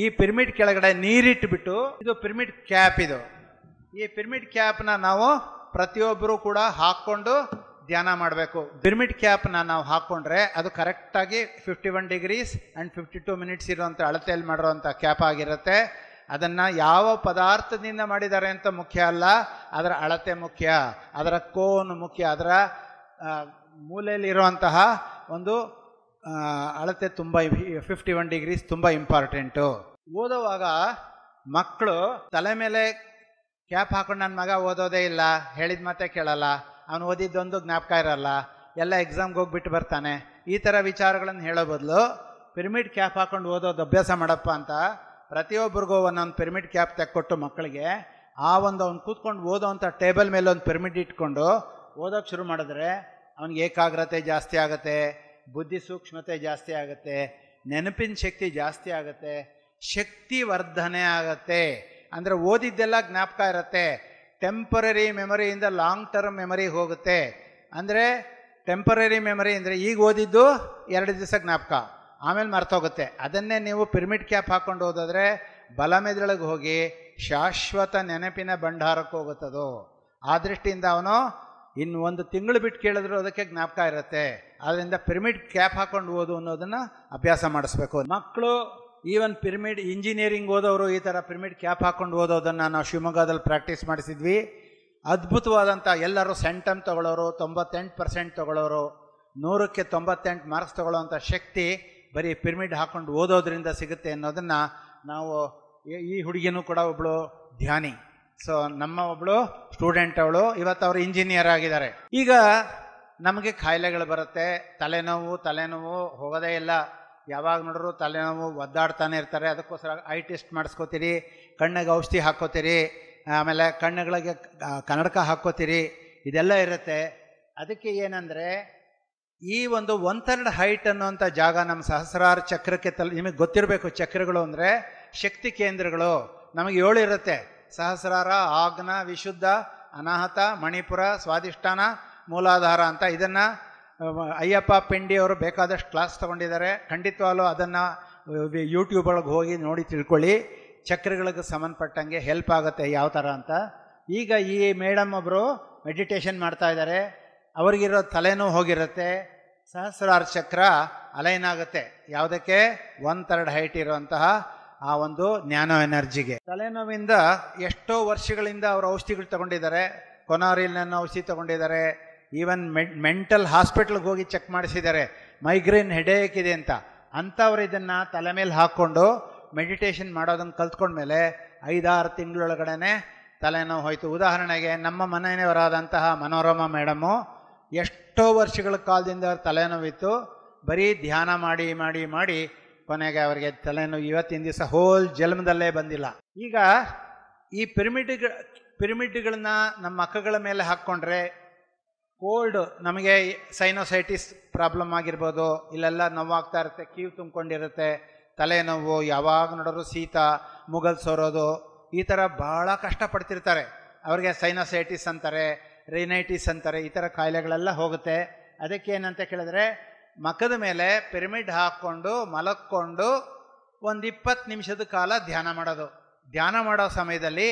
ಈ ಪಿರಮಿಡ್ ಕೆಳಗಡೆ ನೀರಿಟ್ಬಿಟ್ಟು, ಇದು ಪಿರಮಿಡ್ ಕ್ಯಾಪ್. ಈ ಪಿರಮಿಡ್ ಕ್ಯಾಪ್ನ ನಾವು ಪ್ರತಿಯೊಬ್ಬರು ಕೂಡ ಹಾಕ್ಕೊಂಡು ಧ್ಯಾನ ಮಾಡಬೇಕು. ಪಿರಮಿಡ್ ಕ್ಯಾಪ್ನ ನಾವು ಹಾಕ್ಕೊಂಡ್ರೆ ಅದು ಕರೆಕ್ಟಾಗಿ 51 ಡಿಗ್ರೀಸ್ ಆ್ಯಂಡ್ 52 ಮಿನಿಟ್ಸ್ ಇರುವಂಥ ಅಳತೆಯಲ್ಲಿ ಮಾಡಿರುವಂಥ ಕ್ಯಾಪ್ ಆಗಿರುತ್ತೆ. ಅದನ್ನು ಯಾವ ಪದಾರ್ಥದಿಂದ ಮಾಡಿದ್ದಾರೆ ಅಂತ ಮುಖ್ಯ ಅಲ್ಲ, ಅದರ ಅಳತೆ ಮುಖ್ಯ, ಅದರ ಕೋನ್ ಮುಖ್ಯ, ಅದರ ಮೂಲೆಯಲ್ಲಿರುವಂತಹ ಒಂದು ಅಳತೆ ತುಂಬ 51 ಡಿಗ್ರೀಸ್ ತುಂಬ ಇಂಪಾರ್ಟೆಂಟು. ಓದುವಾಗ ಮಕ್ಕಳು ತಲೆ ಮೇಲೆ ಕ್ಯಾಪ್ ಹಾಕೊಂಡು ನನ್ನ ಮಗ ಓದೋದೇ ಇಲ್ಲ, ಹೇಳಿದ ಮಾತೆ ಕೇಳಲ್ಲ, ಅವನು ಓದಿದ್ದೊಂದು ಜ್ಞಾಪಕ ಇರಲ್ಲ, ಎಲ್ಲ ಎಕ್ಸಾಮ್ಗೆ ಹೋಗ್ಬಿಟ್ಟು ಬರ್ತಾನೆ, ಈ ಥರ ವಿಚಾರಗಳನ್ನು ಹೇಳೋ ಬದಲು ಪಿರಮಿಡ್ ಕ್ಯಾಪ್ ಹಾಕೊಂಡು ಓದೋದು ಅಭ್ಯಾಸ ಮಾಡಪ್ಪ ಅಂತ ಪ್ರತಿಯೊಬ್ಬರಿಗೂ ಒಂದೊಂದು ಪಿರಮಿಡ್ ಕ್ಯಾಪ್ ತೆಕ್ಕೊಟ್ಟು ಮಕ್ಕಳಿಗೆ ಆ ಒಂದು ಅವ್ನು ಕೂತ್ಕೊಂಡು ಓದೋವಂಥ ಟೇಬಲ್ ಮೇಲೆ ಒಂದು ಪಿರಮಿಡ್ ಇಟ್ಕೊಂಡು ಓದೋಕ್ಕೆ ಶುರು ಮಾಡಿದ್ರೆ ಅವನಿಗೆ ಏಕಾಗ್ರತೆ ಜಾಸ್ತಿ ಆಗುತ್ತೆ, ಬುದ್ಧಿ ಸೂಕ್ಷ್ಮತೆ ಜಾಸ್ತಿ ಆಗುತ್ತೆ, ನೆನಪಿನ ಶಕ್ತಿ ಜಾಸ್ತಿ ಆಗುತ್ತೆ, ಶಕ್ತಿ ವರ್ಧನೆ ಆಗುತ್ತೆ. ಅಂದರೆ ಓದಿದ್ದೆಲ್ಲ ಜ್ಞಾಪಕ ಇರುತ್ತೆ. ಟೆಂಪರರಿ ಮೆಮೊರಿಯಿಂದ ಲಾಂಗ್ ಟರ್ಮ್ ಮೆಮೊರಿ ಹೋಗುತ್ತೆ. ಅಂದರೆ ಟೆಂಪರರಿ ಮೆಮೊರಿ ಅಂದರೆ ಈಗ ಓದಿದ್ದು 2 ದಿವಸ ಜ್ಞಾಪಕ, ಆಮೇಲೆ ಮರ್ತೋಗುತ್ತೆ. ಅದನ್ನೇ ನೀವು ಪಿರಮಿಡ್ ಕ್ಯಾಪ್ ಹಾಕ್ಕೊಂಡು ಓದಿದ್ರೆ ಬಲಮೆದುಳಿಗೆ ಹೋಗಿ ಶಾಶ್ವತ ನೆನಪಿನ ಭಂಡಾರಕ್ಕೆ ಹೋಗುತ್ತದು. ಆ ದೃಷ್ಟಿಯಿಂದ ಅವನು ಇನ್ನು ಒಂದು ತಿಂಗಳು ಬಿಟ್ಟು ಕೇಳಿದ್ರು ಅದಕ್ಕೆ ಜ್ಞಾಪಕ ಇರುತ್ತೆ. ಆದ್ದರಿಂದ ಪಿರಮಿಡ್ ಕ್ಯಾಪ್ ಹಾಕೊಂಡು ಓದು ಅನ್ನೋದನ್ನು ಅಭ್ಯಾಸ ಮಾಡಿಸ್ಬೇಕು. ಮಕ್ಕಳು ಈವನ್ ಪಿರಮಿಡ್ ಇಂಜಿನಿಯರಿಂಗ್ ಓದೋರು ಈ ಥರ ಪಿರಮಿಡ್ ಕ್ಯಾಪ್ ಹಾಕೊಂಡು ಓದೋದನ್ನು ನಾವು ಶಿವಮೊಗ್ಗದಲ್ಲಿ ಪ್ರಾಕ್ಟೀಸ್ ಮಾಡಿಸಿದ್ವಿ. ಅದ್ಭುತವಾದಂಥ ಎಲ್ಲರೂ ಸೆಂಟಮ್ ತೊಗೊಳ್ಳೋರು, 98% ತೊಗೊಳ್ಳೋರು, 100ಕ್ಕೆ 98 ಮಾರ್ಕ್ಸ್ ತೊಗೊಳ್ಳೋವಂಥ ಶಕ್ತಿ ಬರೀ ಪಿರಮಿಡ್ ಹಾಕೊಂಡು ಓದೋದ್ರಿಂದ ಸಿಗುತ್ತೆ ಅನ್ನೋದನ್ನು ನಾವು, ಈ ಹುಡುಗಿನೂ ಕೂಡ ಒಬ್ಬಳು ಧ್ಯಾನಿ, ಸೊ ನಮ್ಮ ಒಬ್ಬಳು ಸ್ಟೂಡೆಂಟ್, ಅವಳು ಇವತ್ತು ಅವರು ಇಂಜಿನಿಯರ್ ಆಗಿದ್ದಾರೆ. ಈಗ ನಮಗೆ ಕಾಯಿಲೆಗಳು ಬರುತ್ತೆ, ತಲೆನೋವು ಹೋಗೋದೇ ಇಲ್ಲ, ಯಾವಾಗ ನೋಡ್ರು ತಲೆನೋವು ಒದ್ದಾಡ್ತಾನೆ ಇರ್ತಾರೆ. ಅದಕ್ಕೋಸ್ಕರ ಐ ಟೆಸ್ಟ್ ಮಾಡಿಸ್ಕೋತೀರಿ, ಕಣ್ಣಿಗೆ ಔಷಧಿ ಹಾಕ್ಕೋತೀರಿ, ಆಮೇಲೆ ಕಣ್ಣುಗಳಿಗೆ ಕನ್ನಡಕ ಹಾಕ್ಕೋತೀರಿ, ಇದೆಲ್ಲ ಇರುತ್ತೆ. ಅದಕ್ಕೆ ಏನಂದರೆ ಈ ಒಂದು 1/3 ಹೈಟ್ ಅನ್ನುವಂಥ ಜಾಗ ನಮ್ಮ ಸಹಸ್ರಾರ ಚಕ್ರಕ್ಕೆ ನಿಮಗೆ ಗೊತ್ತಿರಬೇಕು. ಚಕ್ರಗಳು ಅಂದರೆ ಶಕ್ತಿ ಕೇಂದ್ರಗಳು. ನಮಗೆ 7 ಇರುತ್ತೆ: ಸಹಸ್ರಾರ, ಆಗ್ನ, ವಿಶುದ್ಧ, ಅನಾಹತ, ಮಣಿಪುರ, ಸ್ವಾಧಿಷ್ಠಾನ, ಮೂಲಾಧಾರ ಅಂತ. ಇದನ್ನು ಅಯ್ಯಪ್ಪ ಪಿಂಡಿ ಅವರು ಬೇಕಾದಷ್ಟು ಕ್ಲಾಸ್ ತೊಗೊಂಡಿದ್ದಾರೆ. ಖಂಡಿತವಾಗ್ಲೂ ಅದನ್ನು ಯೂಟ್ಯೂಬ್ ಒಳಗೆ ಹೋಗಿ ನೋಡಿ ತಿಳ್ಕೊಳ್ಳಿ. ಚಕ್ರಗಳಿಗೆ ಸಂಬಂಧಪಟ್ಟಂಗೆ ಹೆಲ್ಪ್ ಆಗುತ್ತೆ ಯಾವ ಥರ ಅಂತ. ಈಗ ಈ ಮೇಡಮ್ ಒಬ್ಬರು ಮೆಡಿಟೇಷನ್ ಮಾಡ್ತಾ ಇದ್ದಾರೆ, ಅವ್ರಿಗಿರೋ ತಲೆನೋವು ಹೋಗಿರುತ್ತೆ, ಸಹಸ್ರಾರ ಚಕ್ರ ಅಲೈನ್ ಆಗುತ್ತೆ. ಯಾವುದಕ್ಕೆ? 1/3 ಹೈಟ್ ಇರುವಂತಹ ಆ ಒಂದು ಜ್ಞಾನ ಎನರ್ಜಿಗೆ. ತಲೆನೋವಿಂದ ಎಷ್ಟೋ ವರ್ಷಗಳಿಂದ ಅವರು ಔಷಧಿಗಳು ತಗೊಂಡಿದ್ದಾರೆ, ಕೊನಾರಿಲ್ನ ಔಷಧಿ ತಗೊಂಡಿದ್ದಾರೆ, ಈವನ್ ಮೆಂಟಲ್ ಹಾಸ್ಪಿಟ್ಲ್ಗೆ ಹೋಗಿ ಚೆಕ್ ಮಾಡಿಸಿದ್ದಾರೆ, ಮೈಗ್ರೇನ್ ಹೆಡೇಕ್ ಇದೆ ಅಂತ. ಅಂಥವ್ರು ಇದನ್ನು ತಲೆ ಮೇಲೆ ಹಾಕ್ಕೊಂಡು ಮೆಡಿಟೇಷನ್ ಮಾಡೋದನ್ನು ಕಲ್ತ್ಕೊಂಡ್ಮೇಲೆ 5-6 ತಿಂಗಳೊಳಗಡೆ ತಲೆನೋವು ಹೋಯಿತು. ಉದಾಹರಣೆಗೆ ನಮ್ಮ ಮನೆಯವರಾದಂತಹ ಮನೋರಮಾ ಮೇಡಮು ಎಷ್ಟೋ ವರ್ಷಗಳ ಕಾಲದಿಂದ ಅವ್ರ ತಲೆನೋವಿತ್ತು, ಬರೀ ಧ್ಯಾನ ಮಾಡಿ ಮಾಡಿ ಮಾಡಿ ಕೊನೆಗೆ ಅವರಿಗೆ ತಲೆನೋವು ಇವತ್ತಿನ ದಿವಸ ಹೋಲ್ ಜನ್ಮದಲ್ಲೇ ಬಂದಿಲ್ಲ. ಈಗ ಈ ಪಿರಮಿಡ್ಗಳನ್ನ ನಮ್ಮ ಮಕ್ಕಳ ಮೇಲೆ ಹಾಕ್ಕೊಂಡ್ರೆ ಕೋಲ್ಡ್, ನಮಗೆ ಸೈನೋಸೈಟಿಸ್ ಪ್ರಾಬ್ಲಮ್ ಆಗಿರ್ಬೋದು, ಇಲ್ಲೆಲ್ಲ ನೋವಾಗ್ತಾ ಇರುತ್ತೆ, ಕೀವು ತುಂಬಿಕೊಂಡಿರುತ್ತೆ, ತಲೆನೋವು, ಯಾವಾಗ ನೋಡೋರು ಶೀತ, ಮುಗಲ್ ಸೋರೋದು, ಈ ಥರ ಭಾಳ ಕಷ್ಟಪಡ್ತಿರ್ತಾರೆ. ಅವ್ರಿಗೆ ಸೈನೋಸೈಟಿಸ್ ಅಂತಾರೆ, ರೈನೈಟಿಸ್ ಅಂತಾರೆ, ಈ ಥರ ಕಾಯಿಲೆಗಳೆಲ್ಲ ಹೋಗುತ್ತೆ. ಅದಕ್ಕೆ ಏನಂತ ಕೇಳಿದ್ರೆ, ಮಖದ ಮೇಲೆ ಪಿರಮಿಡ್ ಹಾಕ್ಕೊಂಡು ಮಲಕ್ಕೊಂಡು ಒಂದು 20 ನಿಮಿಷದ ಕಾಲ ಧ್ಯಾನ ಮಾಡೋದು. ಧ್ಯಾನ ಮಾಡೋ ಸಮಯದಲ್ಲಿ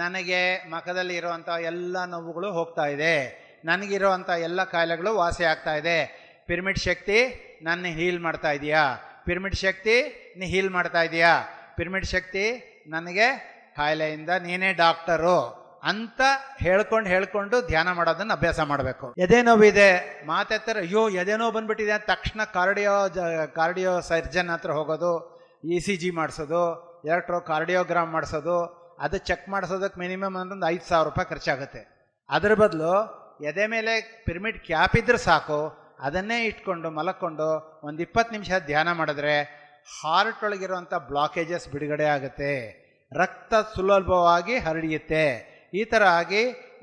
ನನಗೆ ಮಖದಲ್ಲಿ ಇರುವಂಥ ಎಲ್ಲ ನೋವುಗಳು ಹೋಗ್ತಾ ಇದೆ, ನನಗಿರುವಂಥ ಎಲ್ಲ ಕಾಯಿಲೆಗಳು ವಾಸಿ ಆಗ್ತಾ ಇದೆ, ಪಿರಮಿಡ್ ಶಕ್ತಿ ನನ್ನ ಹೀಲ್ ಮಾಡ್ತಾ ಇದೆಯಾ, ಪಿರಮಿಡ್ ಶಕ್ತಿ ನೀ ಹೀಲ್ ಮಾಡ್ತಾ ಇದೆಯಾ, ಪಿರಮಿಡ್ ಶಕ್ತಿ ನನಗೆ ಕಾಯಿಲೆಯಿಂದ ನೀನೇ ಡಾಕ್ಟರು ಅಂತ ಹೇಳ್ಕೊಂಡು ಧ್ಯಾನ ಮಾಡೋದನ್ನು ಅಭ್ಯಾಸ ಮಾಡಬೇಕು. ಎದೆ ನೋವಿದೆ, ಮಾತೆತ್ತರ, ಅಯ್ಯೋ ಎದೆ ನೋವು ಬಂದ್ಬಿಟ್ಟಿದೆ, ತಕ್ಷಣ ಕಾರ್ಡಿಯೋ ಸರ್ಜನ್ ಹತ್ರ ಹೋಗೋದು, ECG ಮಾಡಿಸೋದು, ಕಾರ್ಡಿಯೋಗ್ರಾಮ್ ಮಾಡಿಸೋದು, ಅದು ಚೆಕ್ ಮಾಡಿಸೋದಕ್ಕೆ ಮಿನಿಮಮ್ ಒಂದು 5,000 ರೂಪಾಯಿ ಖರ್ಚಾಗುತ್ತೆ. ಅದರ ಬದಲು ಎದೆ ಮೇಲೆ ಪಿರಮಿಡ್ ಕ್ಯಾಪ್ ಇದ್ರೆ ಸಾಕು, ಅದನ್ನೇ ಇಟ್ಕೊಂಡು ಮಲಕ್ಕೊಂಡು ಒಂದು 20 ನಿಮಿಷ ಧ್ಯಾನ ಮಾಡಿದ್ರೆ ಹಾರ್ಟ್ ಒಳಗಿರುವಂಥ ಬ್ಲಾಕೇಜಸ್ ಬಿಡುಗಡೆ ಆಗುತ್ತೆ, ರಕ್ತ ಸುಲಭವಾಗಿ ಹರಿಯುತ್ತೆ. ಈ ಥರ ಆಗಿ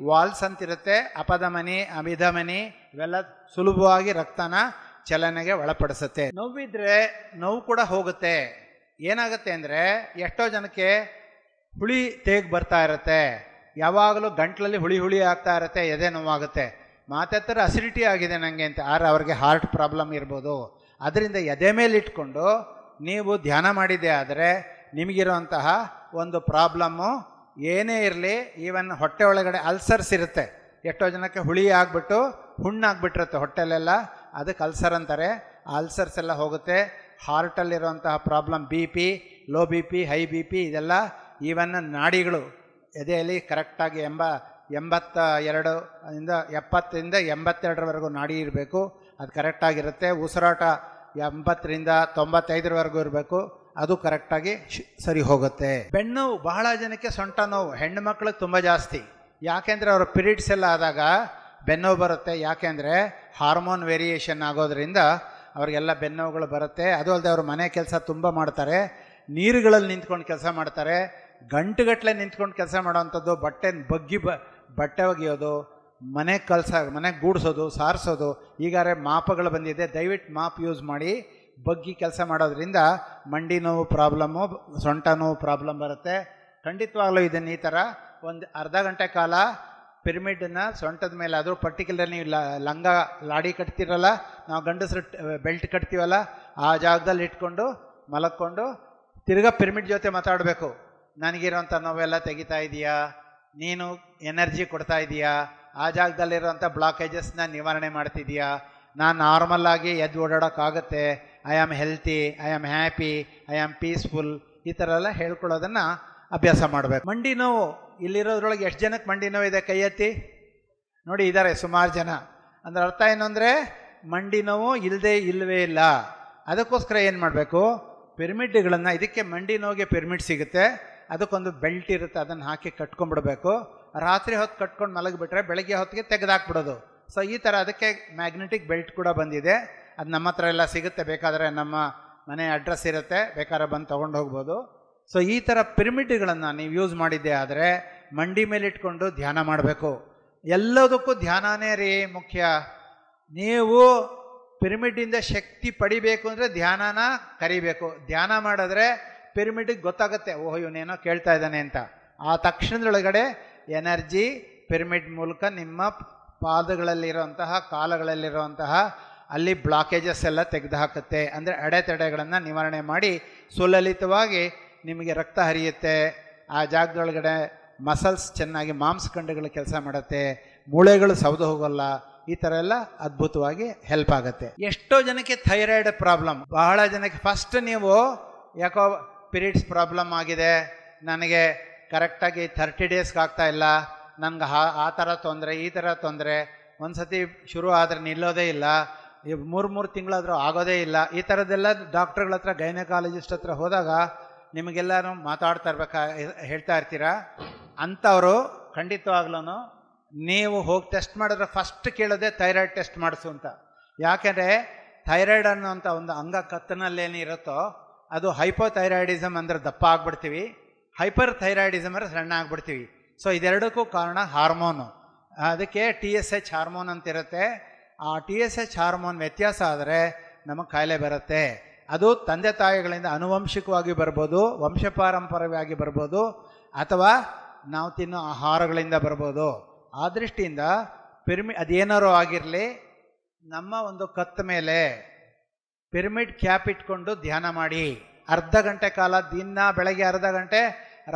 ವಾಲ್ಸ್ ಅಂತಿರುತ್ತೆ, ಅಪಧಮನಿ, ಅಭಿಧಮನಿ, ಇವೆಲ್ಲ ಸುಲಭವಾಗಿ ರಕ್ತನ ಚಲನೆಗೆ ಒಳಪಡಿಸುತ್ತೆ. ನೋವಿದ್ರೆ ನೋವು ಕೂಡ ಹೋಗುತ್ತೆ. ಏನಾಗುತ್ತೆ ಅಂದರೆ, ಎಷ್ಟೋ ಜನಕ್ಕೆ ಹುಳಿ ತೇಗ್ ಬರ್ತಾ ಇರುತ್ತೆ, ಯಾವಾಗಲೂ ಗಂಟ್ಲಲ್ಲಿ ಹುಳಿ ಆಗ್ತಾ ಇರುತ್ತೆ, ಎದೆ ನೋವಾಗುತ್ತೆ, ಮಾತೆತ್ತರ ಅಸಿಡಿಟಿ ಆಗಿದೆ ನನಗೆ ಅಂತ. ಅವ್ರಿಗೆ ಹಾರ್ಟ್ ಪ್ರಾಬ್ಲಮ್ ಇರ್ಬೋದು. ಅದರಿಂದ ಎದೆ ಮೇಲೆ ಇಟ್ಕೊಂಡು ನೀವು ಧ್ಯಾನ ಮಾಡಿದ್ದೆ ಆದರೆ ನಿಮಗಿರುವಂತಹ ಒಂದು ಪ್ರಾಬ್ಲಮ್ಮು ಏನೇ ಇರಲಿ, ಈವನ್ ಹೊಟ್ಟೆ ಒಳಗಡೆ ಅಲ್ಸರ್ಸ್ ಇರುತ್ತೆ, ಎಷ್ಟೋ ಜನಕ್ಕೆ ಹುಳಿ ಆಗಿಬಿಟ್ಟು ಹುಣ್ಣಾಗ್ಬಿಟ್ಟಿರುತ್ತೆ ಹೊಟ್ಟೆಲೆಲ್ಲ, ಅದಕ್ಕೆ ಅಲ್ಸರ್ ಅಂತಾರೆ. ಆ ಅಲ್ಸರ್ಸ್ ಎಲ್ಲ ಹೋಗುತ್ತೆ. ಹಾರ್ಟಲ್ಲಿರುವಂತಹ problem, BP, low BP, high BP, ಇದೆಲ್ಲ ಈವನ್ ನಾಡಿಗಳು ಎದೆಯಲ್ಲಿ ಕರೆಕ್ಟಾಗಿ 70ರಿಂದ 82 ನಾಡಿ ಇರಬೇಕು, ಅದು ಕರೆಕ್ಟಾಗಿರುತ್ತೆ. ಉಸಿರಾಟ 80ರಿಂದ 95 ಇರಬೇಕು, ಅದು ಕರೆಕ್ಟಾಗಿ ಸರಿ ಹೋಗುತ್ತೆ. ಬೆನ್ನು ಬಹಳ ಜನಕ್ಕೆ ಸೊಂಟ ನೋವು, ಹೆಣ್ಣು ಮಕ್ಕಳಿಗೆ ತುಂಬ ಜಾಸ್ತಿ. ಯಾಕೆಂದರೆ ಅವರ ಪಿರಿಯಡ್ಸ್ ಎಲ್ಲ ಆದಾಗ ಬೆನ್ನೋವು ಬರುತ್ತೆ. ಯಾಕೆಂದರೆ ಹಾರ್ಮೋನ್ ವೇರಿಯೇಷನ್ ಆಗೋದ್ರಿಂದ ಅವ್ರಿಗೆಲ್ಲ ಬೆನ್ನೋವುಗಳು ಬರುತ್ತೆ. ಅದು ಅಲ್ಲದೆ ಅವರು ಮನೆ ಕೆಲಸ ತುಂಬ ಮಾಡ್ತಾರೆ, ನೀರುಗಳಲ್ಲಿ ನಿಂತ್ಕೊಂಡು ಕೆಲಸ ಮಾಡ್ತಾರೆ, ಗಂಟುಗಟ್ಟಲೆ ನಿಂತ್ಕೊಂಡು ಕೆಲಸ ಮಾಡೋವಂಥದ್ದು, ಬಟ್ಟೆ ಒಗೆಯೋದು, ಮನೆ ಗೂಡಿಸೋದು, ಸಾರಿಸೋದು. ಈಗಾರೆ ಮಾಪಗಳು ಬಂದಿದೆ, ದಯವಿಟ್ಟು ಮಾಪ್ ಯೂಸ್ ಮಾಡಿ ಬಗ್ಗಿ ಕೆಲಸ ಮಾಡೋದ್ರಿಂದ ಮಂಡಿ ನೋವು ಪ್ರಾಬ್ಲಮ್ಮು, ಸೊಂಟ ನೋವು ಪ್ರಾಬ್ಲಮ್ ಬರುತ್ತೆ. ಖಂಡಿತವಾಗ್ಲೂ ಇದನ್ನು ಈ ಥರ ಒಂದು ಅರ್ಧ ಗಂಟೆ ಕಾಲ ಪಿರಮಿಡನ್ನು ಸೊಂಟದ ಮೇಲೆ, ಅದು ಪರ್ಟಿಕ್ಯುಲರ್ ನೀವು ಲಂಗ ಲಾಡಿ ಕಟ್ತಿರಲ್ಲ, ನಾವು ಗಂಡಸರು ಬೆಲ್ಟ್ ಕಟ್ತೀವಲ್ಲ, ಆ ಜಾಗದಲ್ಲಿ ಇಟ್ಕೊಂಡು ಮಲಕ್ಕೊಂಡು ತಿರ್ಗಾ ಪಿರಮಿಡ್ ಜೊತೆ ಮಾತಾಡಬೇಕು. ನನಗಿರೋಂಥ ನೋವೆಲ್ಲ ತೆಗಿತಾ ಇದೆಯಾ, ನೀನು ಎನರ್ಜಿ ಕೊಡ್ತಾ ಇದೆಯಾ, ಆ ಜಾಗದಲ್ಲಿರೋಂಥ ಬ್ಲಾಕೇಜಸ್ನ ನಿವಾರಣೆ ಮಾಡ್ತಿದೆಯಾ, ನಾನು ನಾರ್ಮಲ್ ಆಗಿ ಎದ್ದು ಓಡಾಡೋಕ್ಕಾಗತ್ತೆ, I am healthy, I am happy, I am peaceful, ಈ ಥರ ಎಲ್ಲ ಹೇಳ್ಕೊಳ್ಳೋದನ್ನು ಅಭ್ಯಾಸ ಮಾಡಬೇಕು. ಮಂಡಿ ನೋವು, ಇಲ್ಲಿರೋದ್ರೊಳಗೆ ಎಷ್ಟು ಜನಕ್ಕೆ ಮಂಡಿ ನೋವು ಇದೆ? ಕೈ ಎತ್ತಿ ನೋಡಿ. ಇದ್ದಾರೆ ಸುಮಾರು ಜನ. ಅಂದ್ರೆ ಅರ್ಥ ಏನು ಅಂದರೆ ಮಂಡಿ ನೋವು ಇಲ್ಲವೇ ಇಲ್ಲ. ಅದಕ್ಕೋಸ್ಕರ ಏನು ಮಾಡಬೇಕು, ಪಿರಮಿಡ್ಗಳನ್ನು, ಇದಕ್ಕೆ ಮಂಡಿ ನೋವಿಗೆ ಪಿರಮಿಡ್ ಸಿಗುತ್ತೆ, ಅದಕ್ಕೊಂದು ಬೆಲ್ಟ್ ಇರುತ್ತೆ, ಅದನ್ನು ಹಾಕಿ ಕಟ್ಕೊಂಡ್ಬಿಡ್ಬೇಕು. ರಾತ್ರಿ ಹೊತ್ತು ಕಟ್ಕೊಂಡು ಮಲಗಿಬಿಟ್ರೆ ಬೆಳಗ್ಗೆ ಹೊತ್ತಿಗೆ ತೆಗೆದಾಕ್ಬಿಡೋದು. ಸೊ ಈ ಥರ ಅದಕ್ಕೆ ಮ್ಯಾಗ್ನೆಟಿಕ್ ಬೆಲ್ಟ್ ಕೂಡ ಬಂದಿದೆ. ಅದು ನಮ್ಮ ಹತ್ರ ಎಲ್ಲ ಸಿಗುತ್ತೆ, ಬೇಕಾದರೆ ನಮ್ಮ ಮನೆ ಅಡ್ರೆಸ್ ಇರುತ್ತೆ, ಬೇಕಾದ್ರೆ ಬಂದು ತೊಗೊಂಡು ಹೋಗ್ಬೋದು. ಸೊ ಈ ಥರ ಪಿರಮಿಡ್ಗಳನ್ನು ನೀವು ಯೂಸ್ ಮಾಡಿದ್ದೆ ಆದರೆ ಮಂಡಿ ಮೇಲೆ ಇಟ್ಕೊಂಡು ಧ್ಯಾನ ಮಾಡಬೇಕು. ಎಲ್ಲದಕ್ಕೂ ಧ್ಯಾನನೇ ರೀ ಮುಖ್ಯ. ನೀವು ಪಿರಮಿಡ್ಡಿಂದ ಶಕ್ತಿ ಪಡಿಬೇಕು ಅಂದರೆ ಧ್ಯಾನನ ಕರಿಬೇಕು. ಧ್ಯಾನ ಮಾಡಿದ್ರೆ ಪಿರಮಿಡ್ಗೆ ಗೊತ್ತಾಗುತ್ತೆ, ಓಹೋ ಇವನೇನೋ ಕೇಳ್ತಾ ಇದ್ದಾನೆ ಅಂತ. ಆ ತಕ್ಷಣದೊಳಗಡೆ ಎನರ್ಜಿ ಪಿರಮಿಡ್ ಮೂಲಕ ನಿಮ್ಮ ಪಾದಗಳಲ್ಲಿರುವಂತಹ, ಕಾಲುಗಳಲ್ಲಿರುವಂತಹ ಅಲ್ಲಿ ಬ್ಲಾಕೇಜಸ್ ಎಲ್ಲ ತೆಗೆದು ಹಾಕುತ್ತೆ. ಅಂದರೆ ಅಡೆತಡೆಗಳನ್ನು ನಿವಾರಣೆ ಮಾಡಿ ಸುಲಲಿತವಾಗಿ ನಿಮಗೆ ರಕ್ತ ಹರಿಯುತ್ತೆ. ಆ ಜಾಗದೊಳಗಡೆ ಮಸಲ್ಸ್ ಚೆನ್ನಾಗಿ ಮಾಂಸಖಂಡಗಳು ಕೆಲಸ ಮಾಡುತ್ತೆ, ಮೂಳೆಗಳು ಸೌದು ಹೋಗೋಲ್ಲ. ಈ ಥರ ಎಲ್ಲ ಅದ್ಭುತವಾಗಿ ಹೆಲ್ಪ್ ಆಗುತ್ತೆ. ಎಷ್ಟೋ ಜನಕ್ಕೆ ಥೈರಾಯ್ಡ್ ಪ್ರಾಬ್ಲಮ್, ಬಹಳ ಜನಕ್ಕೆ ಫಸ್ಟ್ ನೀವು ಯಾಕೋ ಪೀರಿಯಡ್ಸ್ ಪ್ರಾಬ್ಲಮ್ ಆಗಿದೆ, ನನಗೆ ಕರೆಕ್ಟಾಗಿ 30 ಡೇಸ್ಗೆ ಆಗ್ತಾ ಇಲ್ಲ, ನನಗೆ ಆ ಥರ ತೊಂದರೆ, ಈ ಥರ ತೊಂದರೆ, ಒಂದು ಸತಿ ಶುರು ಆದರೆ ನಿಲ್ಲೋದೇ ಇಲ್ಲ, 3 ತಿಂಗಳಾದರೂ ಆಗೋದೇ ಇಲ್ಲ. ಈ ಥರದ್ದೆಲ್ಲ ಡಾಕ್ಟ್ರುಗಳ ಹತ್ರ, ಗೈನಕಾಲಜಿಸ್ಟ್ ಹತ್ರ ಹೋದಾಗ ನಿಮಗೆಲ್ಲರೂ ಮಾತಾಡ್ತಾ ಹೇಳ್ತಾ ಇರ್ತೀರ. ಅಂಥವರು ಖಂಡಿತವಾಗ್ಲೂ ನೀವು ಹೋಗಿ ಟೆಸ್ಟ್ ಮಾಡಿದ್ರೆ ಫಸ್ಟ್ ಕೇಳೋದೆ ಥೈರಾಯ್ಡ್ ಟೆಸ್ಟ್ ಮಾಡಿಸು ಅಂತ. ಯಾಕೆಂದರೆ ಥೈರಾಯ್ಡ್ ಅನ್ನೋಂಥ ಒಂದು ಅಂಗ ಕತ್ತನಲ್ಲೇನಿರುತ್ತೋ ಅದು ಹೈಪೋಥೈರಾಯ್ಡಿಸಮ್ ಅಂದರೆ ದಪ್ಪ ಆಗ್ಬಿಡ್ತೀವಿ, ಹೈಪರ್ ಥೈರಾಯ್ಡಿಸಮ್ ಅಂದರೆ ಸಣ್ಣ ಆಗ್ಬಿಡ್ತೀವಿ. ಸೊ ಇದೆರಡಕ್ಕೂ ಕಾರಣ ಹಾರ್ಮೋನು. ಅದಕ್ಕೆ TSH ಹಾರ್ಮೋನ್ ಅಂತಿರುತ್ತೆ. ಆ TSH ಹಾರ್ಮೋನ್ ವ್ಯತ್ಯಾಸ ಆದರೆ ನಮಗೆ ಕಾಯಿಲೆ ಬರುತ್ತೆ. ಅದು ತಂದೆ ತಾಯಿಗಳಿಂದ ಆನುವಂಶಿಕವಾಗಿ ಬರ್ಬೋದು, ವಂಶಪಾರಂಪರ್ಯವಾಗಿ ಬರ್ಬೋದು, ಅಥವಾ ನಾವು ತಿನ್ನೋ ಆಹಾರಗಳಿಂದ ಬರ್ಬೋದು. ಆ ದೃಷ್ಟಿಯಿಂದ ಅದೇನಾರು ಆಗಿರಲಿ, ನಮ್ಮ ಒಂದು ಕತ್ತ ಮೇಲೆ ಪಿರಮಿಡ್ ಕ್ಯಾಪ್ ಇಟ್ಕೊಂಡು ಧ್ಯಾನ ಮಾಡಿ. ಅರ್ಧ ಗಂಟೆ ಕಾಲ ದಿನ, ಬೆಳಗ್ಗೆ ಅರ್ಧ ಗಂಟೆ,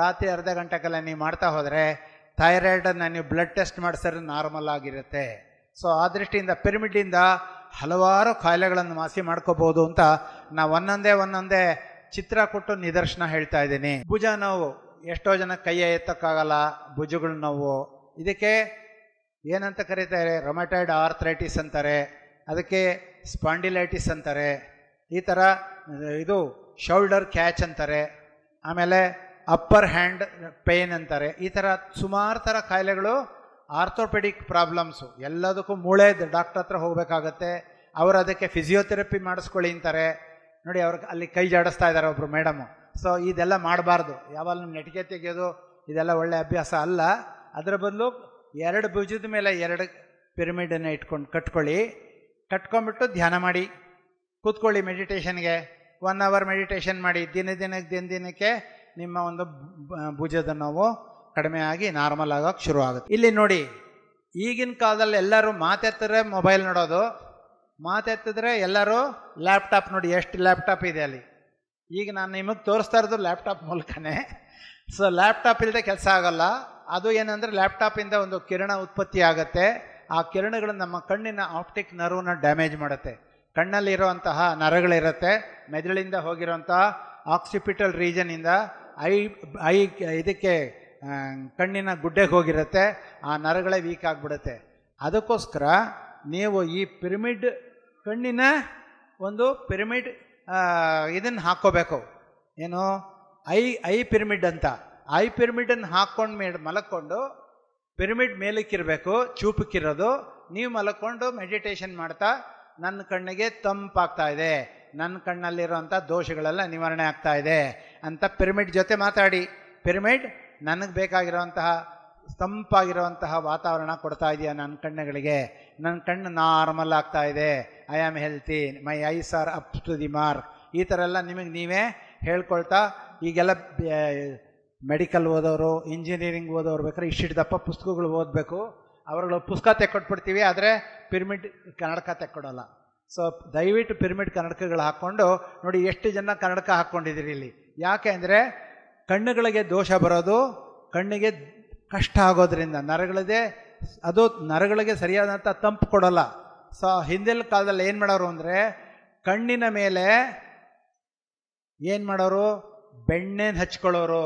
ರಾತ್ರಿ ಅರ್ಧ ಗಂಟೆ ಕಾಲ ನೀವು ಮಾಡ್ತಾ ಹೋದರೆ ಥೈರಾಯ್ಡನ್ನು ನೀವು ಬ್ಲಡ್ ಟೆಸ್ಟ್ ಮಾಡಿಸಿದ್ರೆ ನಾರ್ಮಲ್ ಆಗಿರುತ್ತೆ. ಸೊ ಆ ದೃಷ್ಟಿಯಿಂದ ಪಿರಮಿಡ್ಡಿಂದ ಹಲವಾರು ಕಾಯಿಲೆಗಳನ್ನು ವಾಸಿ ಮಾಡ್ಕೋಬೋದು ಅಂತ ನಾವು ಒಂದೊಂದೇ ಚಿತ್ರ ಕೊಟ್ಟು ನಿದರ್ಶನ ಹೇಳ್ತಾ ಇದ್ದೀನಿ. ಭುಜ ನೋವು, ಎಷ್ಟೋ ಜನ ಕೈಯ ಎತ್ತಕ್ಕಾಗಲ್ಲ, ಭುಜಗಳ ನೋವು. ಇದಕ್ಕೆ ಏನಂತ ಕರೀತಾರೆ? ರೊಮ್ಯಾಟಾಯ್ಡ್ ಆರ್ಥ್ರೈಟಿಸ್ ಅಂತಾರೆ, ಅದಕ್ಕೆ ಸ್ಪಾಂಡಿಲೈಟಿಸ್ ಅಂತಾರೆ, ಈ ಥರ ಇದು ಶೋಲ್ಡರ್ ಕ್ಯಾಚ್ ಅಂತಾರೆ, ಆಮೇಲೆ ಅಪ್ಪರ್ ಹ್ಯಾಂಡ್ ಪೇನ್ ಅಂತಾರೆ. ಈ ಥರ ಸುಮಾರು ಥರ ಕಾಯಿಲೆಗಳು ಆರ್ಥೋಪೆಡಿಕ್ ಪ್ರಾಬ್ಲಮ್ಸು. ಎಲ್ಲದಕ್ಕೂ ಮೂಳೆ ಡಾಕ್ಟ್ರ್ ಹತ್ರ ಹೋಗಬೇಕಾಗತ್ತೆ. ಅವರು ಅದಕ್ಕೆ ಫಿಸಿಯೋಥೆರಪಿ ಮಾಡಿಸ್ಕೊಳ್ಳಿ ಅಂತಾರೆ. ನೋಡಿ, ಅವ್ರಿಗೆ ಅಲ್ಲಿ ಕೈ ಜಾಡಿಸ್ತಾ ಇದ್ದಾರೆ ಒಬ್ಬರು ಮೇಡಮು. ಸೊ ಇದೆಲ್ಲ ಮಾಡಬಾರ್ದು. ಯಾವಾಗ ನೆಟಿಗೆ ತೆಗೆಯೋದು ಇದೆಲ್ಲ ಒಳ್ಳೆ ಅಭ್ಯಾಸ ಅಲ್ಲ. ಅದರ ಬದಲು 2 ಭುಜದ ಮೇಲೆ 2 ಪಿರಮಿಡನ್ನು ಇಟ್ಕೊಂಡು ಕಟ್ಕೊಂಡ್ಬಿಟ್ಟು ಧ್ಯಾನ ಮಾಡಿ ಕೂತ್ಕೊಳ್ಳಿ. ಮೆಡಿಟೇಷನ್ಗೆ 1 ಅವರ್ ಮೆಡಿಟೇಷನ್ ಮಾಡಿ. ದಿನಕ್ಕೆ ನಿಮ್ಮ ಒಂದು ಭುಜದ ನೋವು ಕಡಿಮೆ ಆಗಿ ನಾರ್ಮಲ್ ಆಗೋಕ್ಕೆ ಶುರು ಆಗುತ್ತೆ. ಇಲ್ಲಿ ನೋಡಿ, ಈಗಿನ ಕಾಲದಲ್ಲಿ ಎಲ್ಲರೂ ಮಾತೆತ್ತಿದ್ರೆ ಮೊಬೈಲ್ ನೋಡೋದು, ಮಾತೆತ್ತಿದ್ರೆ ಎಲ್ಲರೂ ಲ್ಯಾಪ್ಟಾಪ್. ನೋಡಿ ಎಷ್ಟು ಲ್ಯಾಪ್ಟಾಪ್ ಇದೆ ಅಲ್ಲಿ. ಈಗ ನಾನು ನಿಮಗೆ ತೋರಿಸ್ತಾ ಇರೋದು ಲ್ಯಾಪ್ಟಾಪ್ ಮೂಲಕನೇ. ಸೊ ಲ್ಯಾಪ್ಟಾಪ್ ಇಲ್ಲದೆ ಕೆಲಸ ಆಗೋಲ್ಲ. ಅದು ಏನಂದರೆ ಲ್ಯಾಪ್ಟಾಪಿಂದ ಒಂದು ಕಿರಣ ಉತ್ಪತ್ತಿ ಆಗುತ್ತೆ. ಆ ಕಿರಣಗಳು ನಮ್ಮ ಕಣ್ಣಿನ ಆಪ್ಟಿಕ್ ನರ್ವ್ನ ಡ್ಯಾಮೇಜ್ ಮಾಡುತ್ತೆ. ಕಣ್ಣಲ್ಲಿರುವಂತಹ ನರಗಳಿರುತ್ತೆ, ಮೆದುಳಿಂದ ಹೋಗಿರುವಂತಹ ಆಕ್ಸಿಪಿಟಲ್ ರೀಜನಿಂದ ಐ ಇದಕ್ಕೆ ಕಣ್ಣಿನ ಗುಡ್ಡೆಗೆ ಹೋಗಿರುತ್ತೆ, ಆ ನರಗಳೇ ವೀಕ್ ಆಗಿಬಿಡುತ್ತೆ. ಅದಕ್ಕೋಸ್ಕರ ನೀವು ಈ ಪಿರಮಿಡ್, ಕಣ್ಣಿನ ಒಂದು ಪಿರಮಿಡ್ ಇದನ್ನು ಹಾಕ್ಕೋಬೇಕು. ಏನು, ಐ ಪಿರಮಿಡ್ ಅಂತ. ಐ ಪಿರಮಿಡನ್ನು ಹಾಕ್ಕೊಂಡು ಮಲಕ್ಕೊಂಡು, ಪಿರಮಿಡ್ ಮೇಲಕ್ಕಿರಬೇಕು, ಚೂಪಕ್ಕಿರೋದು. ನೀವು ಮಲಕ್ಕೊಂಡು ಮೆಡಿಟೇಷನ್ ಮಾಡ್ತಾ, ನನ್ನ ಕಣ್ಣಿಗೆ ತಂಪಾಗ್ತಾ ಇದೆ, ನನ್ನ ಕಣ್ಣಲ್ಲಿರೋಂಥ ದೋಷಗಳೆಲ್ಲ ನಿವಾರಣೆ ಆಗ್ತಾ ಇದೆ ಅಂತ ಪಿರಮಿಡ್ ಜೊತೆ ಮಾತಾಡಿ. ಪಿರಮಿಡ್ ನನಗೆ ಬೇಕಾಗಿರುವಂತಹ ತಂಪಾಗಿರುವಂತಹ ವಾತಾವರಣ ಕೊಡ್ತಾ ಇದೆಯಾ ನನ್ನ ಕಣ್ಣುಗಳಿಗೆ, ನನ್ನ ಕಣ್ಣು ನಾರ್ಮಲ್ ಆಗ್ತಾ ಇದೆ, I am healthy, my eyes are up to the mark. ಈ ಥರ ಎಲ್ಲ ನಿಮಗೆ ನೀವೇ ಹೇಳ್ಕೊಳ್ತಾ, ಈಗೆಲ್ಲ ಮೆಡಿಕಲ್ ಓದೋರು, ಇಂಜಿನಿಯರಿಂಗ್ ಓದೋರು ಬೇಕಾದ್ರೆ ಇಷ್ಟಿಟ್ಟು ದಪ್ಪ ಪುಸ್ತಕಗಳು ಓದಬೇಕು. ಅವ್ರುಗಳು ಪುಸ್ತಕ ತೆಕ್ಕೊಟ್ಬಿಡ್ತೀವಿ, ಆದರೆ ಪಿರಮಿಡ್ ಕನ್ನಡಕ ತೆಕ್ಕೊಡೋಲ್ಲ. ಸೊ ದಯವಿಟ್ಟು ಪಿರಮಿಡ್ ಕನ್ನಡಕಗಳು ಹಾಕ್ಕೊಂಡು ನೋಡಿ. ಎಷ್ಟು ಜನ ಕನ್ನಡಕ ಹಾಕ್ಕೊಂಡಿದ್ದೀರಿ ಇಲ್ಲಿ. ಯಾಕೆ ಅಂದರೆ ಕಣ್ಣುಗಳಿಗೆ ದೋಷ ಬರೋದು, ಕಣ್ಣಿಗೆ ಕಷ್ಟ ಆಗೋದ್ರಿಂದ, ನರಗಳದೇ ಅದು ನರಗಳಿಗೆ ಸರಿಯಾದಂಥ ತಂಪು ಕೊಡೋಲ್ಲ. ಸೊ ಹಿಂದಿನ ಕಾಲದಲ್ಲಿ ಏನು ಮಾಡೋರು ಅಂದರೆ ಕಣ್ಣಿನ ಮೇಲೆ ಏನು ಮಾಡೋರು, ಬೆಣ್ಣೆನ ಹಚ್ಕೊಳ್ಳೋರು,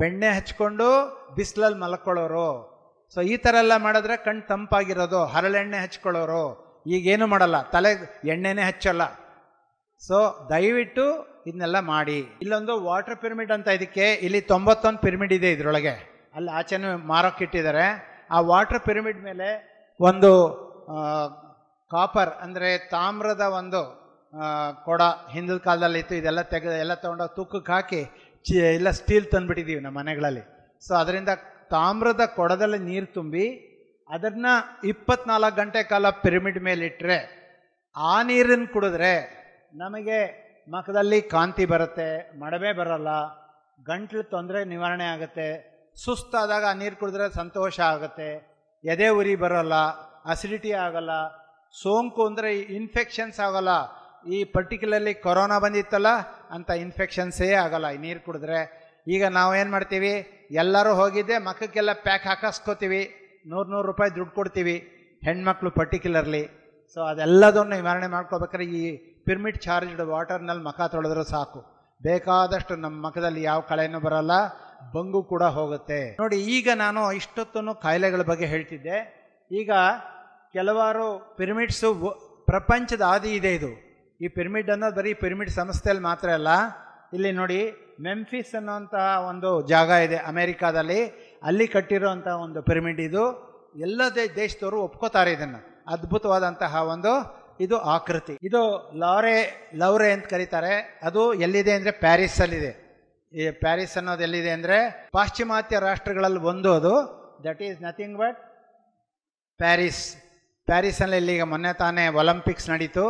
ಬೆಣ್ಣೆ ಹಚ್ಕೊಂಡು ಬಿಸಿಲಲ್ಲಿ ಮಲ್ಕೊಳ್ಳೋರು. ಸೊ ಈ ಥರ ಎಲ್ಲ ಮಾಡಿದ್ರೆ ಕಣ್ಣು ತಂಪಾಗಿರೋದು. ಹರಳೆಣ್ಣೆ ಹಚ್ಕೊಳ್ಳೋರು. ಈಗೇನು ಮಾಡಲ್ಲ, ತಲೆ ಎಣ್ಣೆನೇ ಹಚ್ಚಲ್ಲ. ಸೊ ದಯವಿಟ್ಟು ಇದನ್ನೆಲ್ಲ ಮಾಡಿ. ಇಲ್ಲೊಂದು ವಾಟರ್ ಪಿರಮಿಡ್ ಅಂತ, ಇದಕ್ಕೆ ಇಲ್ಲಿ 91 ಪಿರಮಿಡ್ ಇದೆ ಇದರೊಳಗೆ, ಅಲ್ಲಿ ಆಚೆನೂ ಮಾರೋಕ್ಕಿಟ್ಟಿದ್ದಾರೆ. ಆ ವಾಟರ್ ಪಿರಮಿಡ್ ಮೇಲೆ ಒಂದು ಕಾಪರ್ ಅಂದರೆ ತಾಮ್ರದ ಒಂದು ಕೊಡ ಹಿಂದಿನ ಕಾಲದಲ್ಲಿ ಇತ್ತು. ಇದೆಲ್ಲ ಎಲ್ಲ ತೊಗೊಂಡೋಗಿ ತೂಕಕ್ಕೆ ಹಾಕಿ ಎಲ್ಲ ಸ್ಟೀಲ್ ತಂದುಬಿಟ್ಟಿದ್ದೀವಿ ನಮ್ಮ ಮನೆಗಳಲ್ಲಿ. ಸೊ ಅದರಿಂದ ತಾಮ್ರದ ಕೊಡದಲ್ಲಿ ನೀರು ತುಂಬಿ ಅದನ್ನು 24 ಗಂಟೆ ಕಾಲ ಪಿರಮಿಡ್ ಮೇಲೆ ಇಟ್ಟರೆ ಆ ನೀರನ್ನು ಕುಡಿದ್ರೆ ನಮಗೆ ಮುಖದಲ್ಲಿ ಕಾಂತಿ ಬರುತ್ತೆ, ಮಡವೆ ಬರೋಲ್ಲ, ಗಂಟ್ಲು ತೊಂದರೆ ನಿವಾರಣೆ ಆಗುತ್ತೆ. ಸುಸ್ತಾದಾಗ ಆ ನೀರು ಕುಡಿದ್ರೆ ಸಂತೋಷ ಆಗುತ್ತೆ, ಎದೆ ಉರಿ ಬರೋಲ್ಲ, ಅಸಿಡಿಟಿ ಆಗೋಲ್ಲ, ಸೋಂಕು ಅಂದರೆ ಇನ್ಫೆಕ್ಷನ್ಸ್ ಆಗೋಲ್ಲ. ಈ ಪರ್ಟಿಕ್ಯುಲರ್ಲಿ ಕೊರೋನಾ ಬಂದಿತ್ತಲ್ಲ ಅಂಥ ಇನ್ಫೆಕ್ಷನ್ಸೇ ಆಗೋಲ್ಲ ಈ ನೀರು ಕುಡಿದ್ರೆ. ಈಗ ನಾವು ಏನು ಮಾಡ್ತೀವಿ, ಎಲ್ಲರೂ ಹೋಗಿದ್ದೆ ಮಖಕ್ಕೆಲ್ಲ ಪ್ಯಾಕ್ ಹಾಕಿಸ್ಕೋತೀವಿ, 100 ರೂಪಾಯಿ ದುಡ್ಡು ಕೊಡ್ತೀವಿ, ಹೆಣ್ಮಕ್ಳು ಪರ್ಟಿಕ್ಯುಲರ್ಲಿ. ಸೊ ಅದೆಲ್ಲದನ್ನು ನಿವಾರಣೆ ಮಾಡ್ಕೋಬೇಕಾದ್ರೆ ಈ ಪಿರಮಿಡ್ ಚಾರ್ಜ್ಡ್ ವಾಟರ್ನಲ್ಲಿ ಮುಖ ತೊಳೆದ್ರೆ ಸಾಕು, ಬೇಕಾದಷ್ಟು ನಮ್ಮ ಮುಖದಲ್ಲಿ ಯಾವ ಕಳೆನೂ ಬರೋಲ್ಲ, ಬಂಗು ಕೂಡ ಹೋಗುತ್ತೆ. ನೋಡಿ, ಈಗ ನಾನು ಇಷ್ಟೊತ್ತೂ ಕಾಯಿಲೆಗಳ ಬಗ್ಗೆ ಹೇಳ್ತಿದ್ದೆ. ಈಗ ಕೆಲವಾರು ಪಿರಮಿಡ್ಸು ಪ್ರಪಂಚದ ಆದಿ ಇದೆ. ಇದು ಈ ಪಿರಮಿಡ್ ಅನ್ನೋದು ಬರೀ ಪಿರಮಿಡ್ ಸಂಸ್ಥೆಯಲ್ಲಿ ಮಾತ್ರ ಅಲ್ಲ. ಇಲ್ಲಿ ನೋಡಿ, ಮೆಂಫಿಸ್ ಅನ್ನೋಂತಹ ಒಂದು ಜಾಗ ಇದೆ ಅಮೇರಿಕಾದಲ್ಲಿ, ಅಲ್ಲಿ ಕಟ್ಟಿರೋಂಥ ಒಂದು ಪಿರಮಿಡ್. ಇದು ಎಲ್ಲ ದೇಶದವರು ಒಪ್ಕೋತಾರೆ ಇದನ್ನು. ಅದ್ಭುತವಾದಂತಹ ಒಂದು ಇದು ಆಕೃತಿ. ಇದು ಲೌರೆ ಅಂತ ಕರೀತಾರೆ. ಅದು ಎಲ್ಲಿದೆ ಅಂದರೆ ಪ್ಯಾರಿಸಲ್ಲಿದೆ. ಈ ಪ್ಯಾರಿಸ್ ಅನ್ನೋದು ಎಲ್ಲಿದೆ ಅಂದರೆ ಪಾಶ್ಚಿಮಾತ್ಯ ರಾಷ್ಟ್ರಗಳಲ್ಲಿ ಒಂದು ಅದು. ದಟ್ ಈಸ್ ನಥಿಂಗ್ ಬಟ್ ಪ್ಯಾರಿಸಲ್ಲಿ ಇಲ್ಲಿಗ ಮೊನ್ನೆ ತಾನೇ ಒಲಿಂಪಿಕ್ಸ್ ನಡೀತು.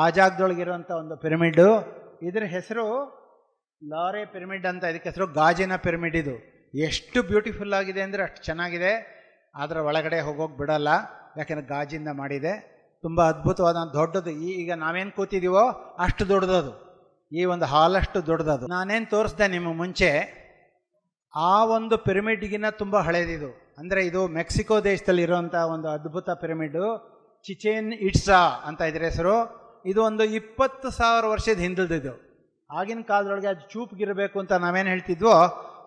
ಆ ಜಾಗದೊಳಗಿರುವಂಥ ಒಂದು ಪಿರಮಿಡ್ಡು. ಇದ್ರ ಹೆಸರು ಲಾರೆ ಪಿರಮಿಡ್ ಅಂತ. ಇದಕ್ಕೆ ಹೆಸರು ಗಾಜಿನ ಪಿರಮಿಡ್. ಇದು ಎಷ್ಟು ಬ್ಯೂಟಿಫುಲ್ ಆಗಿದೆ ಅಂದರೆ ಅಷ್ಟು ಚೆನ್ನಾಗಿದೆ. ಅದರ ಒಳಗಡೆ ಹೋಗೋಕೆ ಬಿಡಲ್ಲ, ಯಾಕೆಂದರೆ ಗಾಜಿಂದ ಮಾಡಿದೆ. ತುಂಬ ಅದ್ಭುತವಾದ ದೊಡ್ಡದು. ಈಗ ನಾವೇನು ಕೂತಿದ್ದೀವೋ ಅಷ್ಟು ದೊಡ್ಡದದು. ಈ ಒಂದು ಹಾಲಷ್ಟು ದೊಡ್ಡದದು. ನಾನೇನು ತೋರಿಸ್ದೆ ನಿಮ್ಮ ಮುಂಚೆ, ಆ ಒಂದು ಪಿರಮಿಡ್ಗಿನ್ನ ತುಂಬ ಹಳೇದಿದು. ಅಂದರೆ ಇದು ಮೆಕ್ಸಿಕೋ ದೇಶದಲ್ಲಿ ಇರುವಂಥ ಒಂದು ಅದ್ಭುತ ಪಿರಮಿಡ್ಡು. ಚಿಚೆನ್ ಇಟ್ಸಾ ಅಂತ ಇದ್ರ ಹೆಸರು. ಇದು ಒಂದು 20,000 ವರ್ಷದ ಹಿಂದಿಲ್ದಿದ್ದು. ಆಗಿನ ಕಾಲದೊಳಗೆ ಅದು ಚೂಪ್ಗಿರಬೇಕು ಅಂತ ನಾವೇನು ಹೇಳ್ತಿದ್ವೋ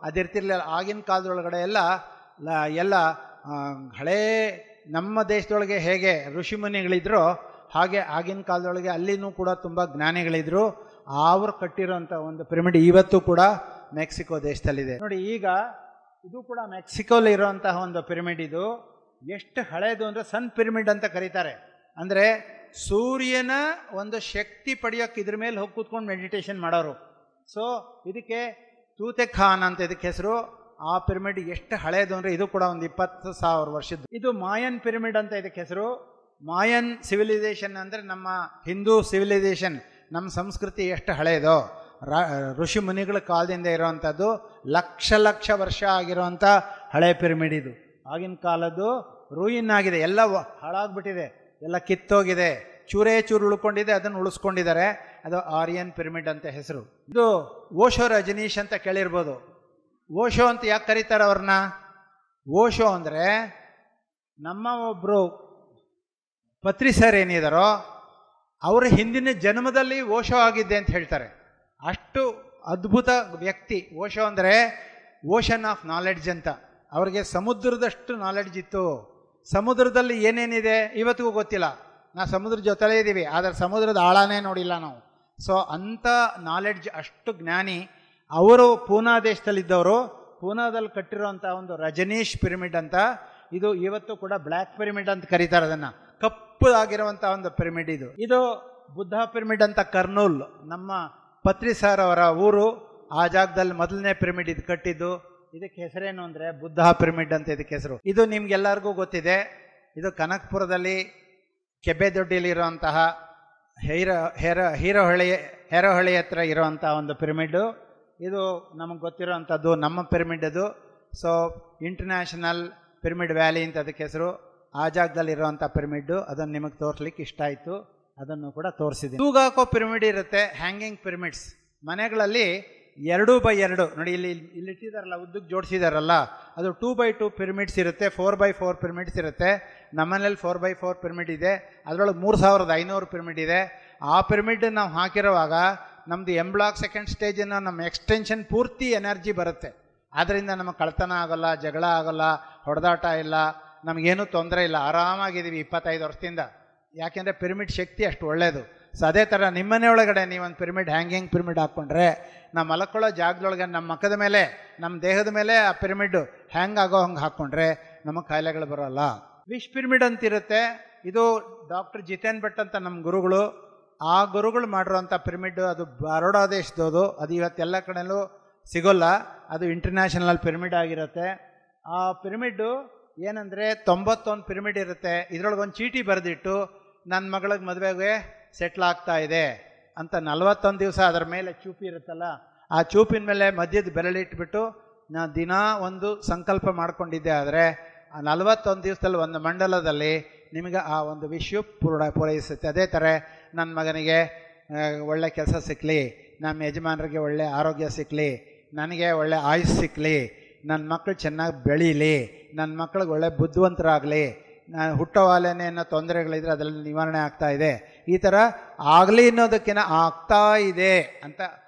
ಅದಿರ್ತಿರ್ಲಿಲ್ಲ. ಆಗಿನ ಕಾಲದೊಳಗಡೆ ಎಲ್ಲ ಹಳೇ ನಮ್ಮ ದೇಶದೊಳಗೆ ಹೇಗೆ ಋಷಿಮುನಿಗಳಿದ್ರು ಹಾಗೆ ಆಗಿನ ಕಾಲದೊಳಗೆ ಅಲ್ಲಿನೂ ಕೂಡ ತುಂಬ ಜ್ಞಾನಿಗಳಿದ್ರು. ಅವರು ಕಟ್ಟಿರೋಂಥ ಒಂದು ಪಿರಮಿಡ್ ಇವತ್ತು ಕೂಡ ಮೆಕ್ಸಿಕೋ ದೇಶದಲ್ಲಿದೆ. ನೋಡಿ, ಈಗ ಇದು ಕೂಡ ಮೆಕ್ಸಿಕೋಲಿ ಇರೋಂತಹ ಒಂದು ಪಿರಮಿಡ್. ಇದು ಎಷ್ಟು ಹಳೇದು ಅಂದರೆ ಸನ್ ಪಿರಮಿಡ್ ಅಂತ ಕರೀತಾರೆ. ಅಂದರೆ ಸೂರ್ಯನ ಒಂದು ಶಕ್ತಿ ಪಡೆಯೋಕ್ಕೆ ಇದ್ರ ಮೇಲೆ ಹೋಗಿ ಕೂತ್ಕೊಂಡು ಮೆಡಿಟೇಷನ್ ಮಾಡೋರು. ಸೊ ಇದಕ್ಕೆ ತೂತೆಖಾನ್ ಅಂತ ಇದಕ್ಕೆ ಹೆಸರು. ಆ ಪಿರಮಿಡ್ ಎಷ್ಟು ಹಳೇದು ಅಂದರೆ ಇದು ಕೂಡ ಒಂದು 20,000 ವರ್ಷದ್ದು. ಇದು ಮಾಯನ್ ಪಿರಮಿಡ್ ಅಂತ ಇದಕ್ಕೆ ಹೆಸರು. ಮಾಯನ್ ಸಿವಿಲೈಸೇಷನ್ ಅಂದರೆ ನಮ್ಮ ಹಿಂದೂ ಸಿವಿಲೈಸೇಷನ್, ನಮ್ಮ ಸಂಸ್ಕೃತಿ ಎಷ್ಟು ಹಳೆಯದೋ, ಋಷಿ ಮುನಿಗಳ ಕಾಲದಿಂದ ಇರೋವಂಥದ್ದು, ಲಕ್ಷ ವರ್ಷ ಆಗಿರೋವಂಥ ಹಳೆ ಪಿರಮಿಡ್ ಇದು. ಆಗಿನ ಕಾಲದ್ದು ರೂಯಿನ್ ಆಗಿದೆ, ಎಲ್ಲ ಹಾಳಾಗ್ಬಿಟ್ಟಿದೆ, ಎಲ್ಲ ಕಿತ್ತೋಗಿದೆ, ಚೂರೇ ಚೂರು ಉಳ್ಕೊಂಡಿದೆ, ಅದನ್ನು ಉಳಿಸ್ಕೊಂಡಿದ್ದಾರೆ. ಅದು ಆರ್ಯನ್ ಪಿರಮಿಡ್ ಅಂತ ಹೆಸರು. ಇದು ಓಶೋ ರಜನೀಶ್ ಅಂತ ಕೇಳಿರ್ಬೋದು. ಓಶೋ ಅಂತ ಯಾಕೆ ಕರೀತಾರೆ ಅವ್ರನ್ನ? ಓಶೋ ಅಂದರೆ ನಮ್ಮ ಒಬ್ಬರು ಪತ್ರಿ ಸರ್ ಏನಿದಾರೋ ಅವರ ಹಿಂದಿನ ಜನ್ಮದಲ್ಲಿ ಓಶೋ ಆಗಿದ್ದೆ ಅಂತ ಹೇಳ್ತಾರೆ. ಅಷ್ಟು ಅದ್ಭುತ ವ್ಯಕ್ತಿ ಓಶೋ ಅಂದರೆ. ಓಷನ್ ಆಫ್ ನಾಲೆಡ್ಜ್ ಅಂತ. ಅವ್ರಿಗೆ ಸಮುದ್ರದಷ್ಟು ನಾಲೆಡ್ಜ್ ಇತ್ತು. ಸಮುದ್ರದಲ್ಲಿ ಏನೇನಿದೆ ಇವತ್ತಿಗೂ ಗೊತ್ತಿಲ್ಲ. ನಾವು ಸಮುದ್ರದ ಜೊತೆಲೇ ಇದ್ದೀವಿ, ಆದರೆ ಸಮುದ್ರದ ಆಳನೇ ನೋಡಿಲ್ಲ ನಾವು. ಸೊ ಅಂಥ ನಾಲೆಡ್ಜ್, ಅಷ್ಟು ಜ್ಞಾನಿ ಅವರು. ಪೂನಾ ದೇಶದಲ್ಲಿದ್ದವರು. ಪೂನಾದಲ್ಲಿ ಕಟ್ಟಿರೋಂಥ ಒಂದು ರಜನೀಶ್ ಪಿರಮಿಡ್ ಅಂತ. ಇದು ಇವತ್ತು ಕೂಡ ಬ್ಲ್ಯಾಕ್ ಪಿರಮಿಡ್ ಅಂತ ಕರೀತಾರೆ ಅದನ್ನು. ಕಪ್ಪುದಾಗಿರುವಂಥ ಒಂದು ಪಿರಮಿಡ್ ಇದು. ಇದು ಬುದ್ಧ ಪಿರಮಿಡ್ ಅಂತ ಕರ್ನೂಲ್, ನಮ್ಮ ಪತ್ರಿ ಸರ್ ಅವರ ಊರು. ಆ ಜಾಗದಲ್ಲಿ ಮೊದಲನೇ ಪಿರಮಿಡ್ ಇದು ಕಟ್ಟಿದ್ದು. ಇದಕ್ಕೆ ಹೆಸರೇನು ಅಂದರೆ ಬುದ್ಧ ಪಿರಮಿಡ್ ಅಂತ ಇದಕ್ಕೆ ಹೆಸರು. ಇದು ನಿಮ್ಗೆಲ್ಲರಿಗೂ ಗೊತ್ತಿದೆ. ಇದು ಕನಕಪುರದಲ್ಲಿ ಕೆಬ್ಬೆದೊಡ್ಡಿಲಿರುವಂತಹ ಹೇರೋಹಳ್ಳಿ ಹತ್ರ ಇರುವಂಥ ಒಂದು ಪಿರಮಿಡ್ಡು. ಇದು ನಮಗೆ ಗೊತ್ತಿರೋವಂಥದ್ದು ನಮ್ಮ ಪಿರಮಿಡ್ ಅದು. ಸೊ ಇಂಟರ್ನ್ಯಾಷನಲ್ ಪಿರಮಿಡ್ ವ್ಯಾಲಿ ಅಂತ ಅದಕ್ಕೆ ಹೆಸರು. ಆ ಜಾಗದಲ್ಲಿರುವಂಥ ಪಿರಮಿಡ್ಡು. ಅದನ್ನು ನಿಮಗೆ ತೋರಿಸ್ಲಿಕ್ಕೆ ಇಷ್ಟ ಆಯಿತು, ಅದನ್ನು ಕೂಡ ತೋರಿಸಿದ್ದೀನಿ. ತೂಗಾಕೋ ಪಿರಮಿಡ್ ಇರುತ್ತೆ, ಹ್ಯಾಂಗಿಂಗ್ ಪಿರಮಿಡ್ಸ್. ಮನೆಗಳಲ್ಲಿ 2x2 ನೋಡಿ, ಇಲ್ಲಿ ಇಟ್ಟಿದಾರಲ್ಲ, ಉದ್ದಕ್ಕೆ ಜೋಡಿಸಿದಾರಲ್ಲ, ಅದು 2x2 ಪಿರಮಿಡ್ಸ್ ಇರುತ್ತೆ, 4x4 ಪಿರಮಿಡ್ಸ್ ಇರುತ್ತೆ. ನಮ್ಮನೇಲಿ 4x4 ಪಿರಮಿಡ್ ಇದೆ, ಅದರೊಳಗೆ 3500 ಪಿರಮಿಡ್ ಇದೆ. ಆ ಪಿರಮಿಡ್ ನಾವು ಹಾಕಿರುವಾಗ ನಮ್ಮದು ಎಂ ಬ್ಲಾಕ್ ಸೆಕೆಂಡ್ ಸ್ಟೇಜಿನ ನಮ್ಮ ಎಕ್ಸ್ಟೆನ್ಷನ್ ಪೂರ್ತಿ ಎನರ್ಜಿ ಬರುತ್ತೆ. ಆದ್ದರಿಂದ ನಮಗೆ ಕಳ್ತನ ಆಗೋಲ್ಲ, ಜಗಳ ಆಗೋಲ್ಲ, ಹೊಡೆದಾಟ ಇಲ್ಲ, ನಮಗೇನೂ ತೊಂದರೆ ಇಲ್ಲ, ಆರಾಮಾಗಿದ್ದೀವಿ 25 ವರ್ಷದಿಂದ. ಯಾಕೆಂದರೆ ಪಿರಮಿಡ್ ಶಕ್ತಿ ಅಷ್ಟು ಒಳ್ಳೆಯದು. ಸೊ ಅದೇ ಥರ ನಿಮ್ಮನೆ ಒಳಗಡೆ ನೀವೊಂದು ಪಿರಮಿಡ್, ಹ್ಯಾಂಗಿಂಗ್ ಪಿರಮಿಡ್ ಹಾಕ್ಕೊಂಡ್ರೆ, ನಾವು ಮಲ್ಕೊಳ್ಳೋ ಜಾಗದೊಳಗೆ ನಮ್ಮ ಮಕ್ಕದ ಮೇಲೆ, ನಮ್ಮ ದೇಹದ ಮೇಲೆ ಆ ಪಿರಮಿಡ್ ಹ್ಯಾಂಗ್ ಆಗೋ ಹಂಗೆ ಹಾಕ್ಕೊಂಡ್ರೆ ನಮಗೆ ಕಾಯಿಲೆಗಳು ಬರೋಲ್ಲ. ವಿಶ್ ಪಿರಮಿಡ್ ಅಂತಿರುತ್ತೆ. ಇದು ಡಾಕ್ಟರ್ ಜಿತೇನ್ ಭಟ್ ಅಂತ ನಮ್ಮ ಗುರುಗಳು, ಆ ಗುರುಗಳು ಮಾಡಿರೋಂಥ ಪಿರಮಿಡ್. ಅದು ಬರೋಡಾ ದೇಶದದು. ಅದು ಇವತ್ತೆಲ್ಲ ಕಡೆಯಲ್ಲೂ ಸಿಗೋಲ್ಲ. ಅದು ಇಂಟರ್ನ್ಯಾಷನಲ್ ಪಿರಮಿಡ್ ಆಗಿರುತ್ತೆ. ಆ ಪಿರಮಿಡ್ಡು ಏನಂದರೆ 91 ಪಿರಮಿಡ್ ಇರುತ್ತೆ. ಇದರೊಳಗೊಂದು ಚೀಟಿ ಬರೆದಿಟ್ಟು ನನ್ನ ಮಗಳಿಗೆ ಮದುವೆಗೆ ಸೆಟ್ಲ್ ಆಗ್ತಾ ಇದೆ ಅಂತ 41 ದಿವಸ ಅದರ ಮೇಲೆ ಚೂಪಿ ಇರುತ್ತಲ್ಲ, ಆ ಚೂಪಿನ ಮೇಲೆ ಮಧ್ಯದ ಬೆರಳಿಟ್ಬಿಟ್ಟು ನಾನು ದಿನ ಒಂದು ಸಂಕಲ್ಪ ಮಾಡ್ಕೊಂಡಿದ್ದೆ. ಆದರೆ ಆ 41 ದಿವಸದಲ್ಲಿ ಒಂದು ಮಂಡಲದಲ್ಲಿ ನಿಮಗೆ ಆ ಒಂದು ವಿಶ್ವ ಪೂರೈಸುತ್ತೆ. ಅದೇ ಥರ ನನ್ನ ಮಗನಿಗೆ ಒಳ್ಳೆ ಕೆಲಸ ಸಿಕ್ಕಲಿ, ನಮ್ಮ ಯಜಮಾನರಿಗೆ ಒಳ್ಳೆ ಆರೋಗ್ಯ ಸಿಕ್ಕಲಿ, ನನಗೆ ಒಳ್ಳೆ ಆಯುಷ್ ಸಿಕ್ಕಲಿ, ನನ್ನ ಮಕ್ಕಳು ಚೆನ್ನಾಗಿ ಬೆಳೀಲಿ, ನನ್ನ ಮಕ್ಕಳಿಗೆ ಒಳ್ಳೆ ಬುದ್ಧಿವಂತರಾಗಲಿ, ನಾನು ಹುಟ್ಟೋವಾಲೇನೆ ಅನ್ನೋ ತೊಂದರೆಗಳಿದ್ರೆ ಅದರಲ್ಲಿ ನಿವಾರಣೆ ಆಗ್ತಾ ಇದೆ. ಈ ಥರ ಆಗಲಿ ಅನ್ನೋದಕ್ಕಿಂತ ಆಗ್ತಾ ಇದೆ ಅಂತ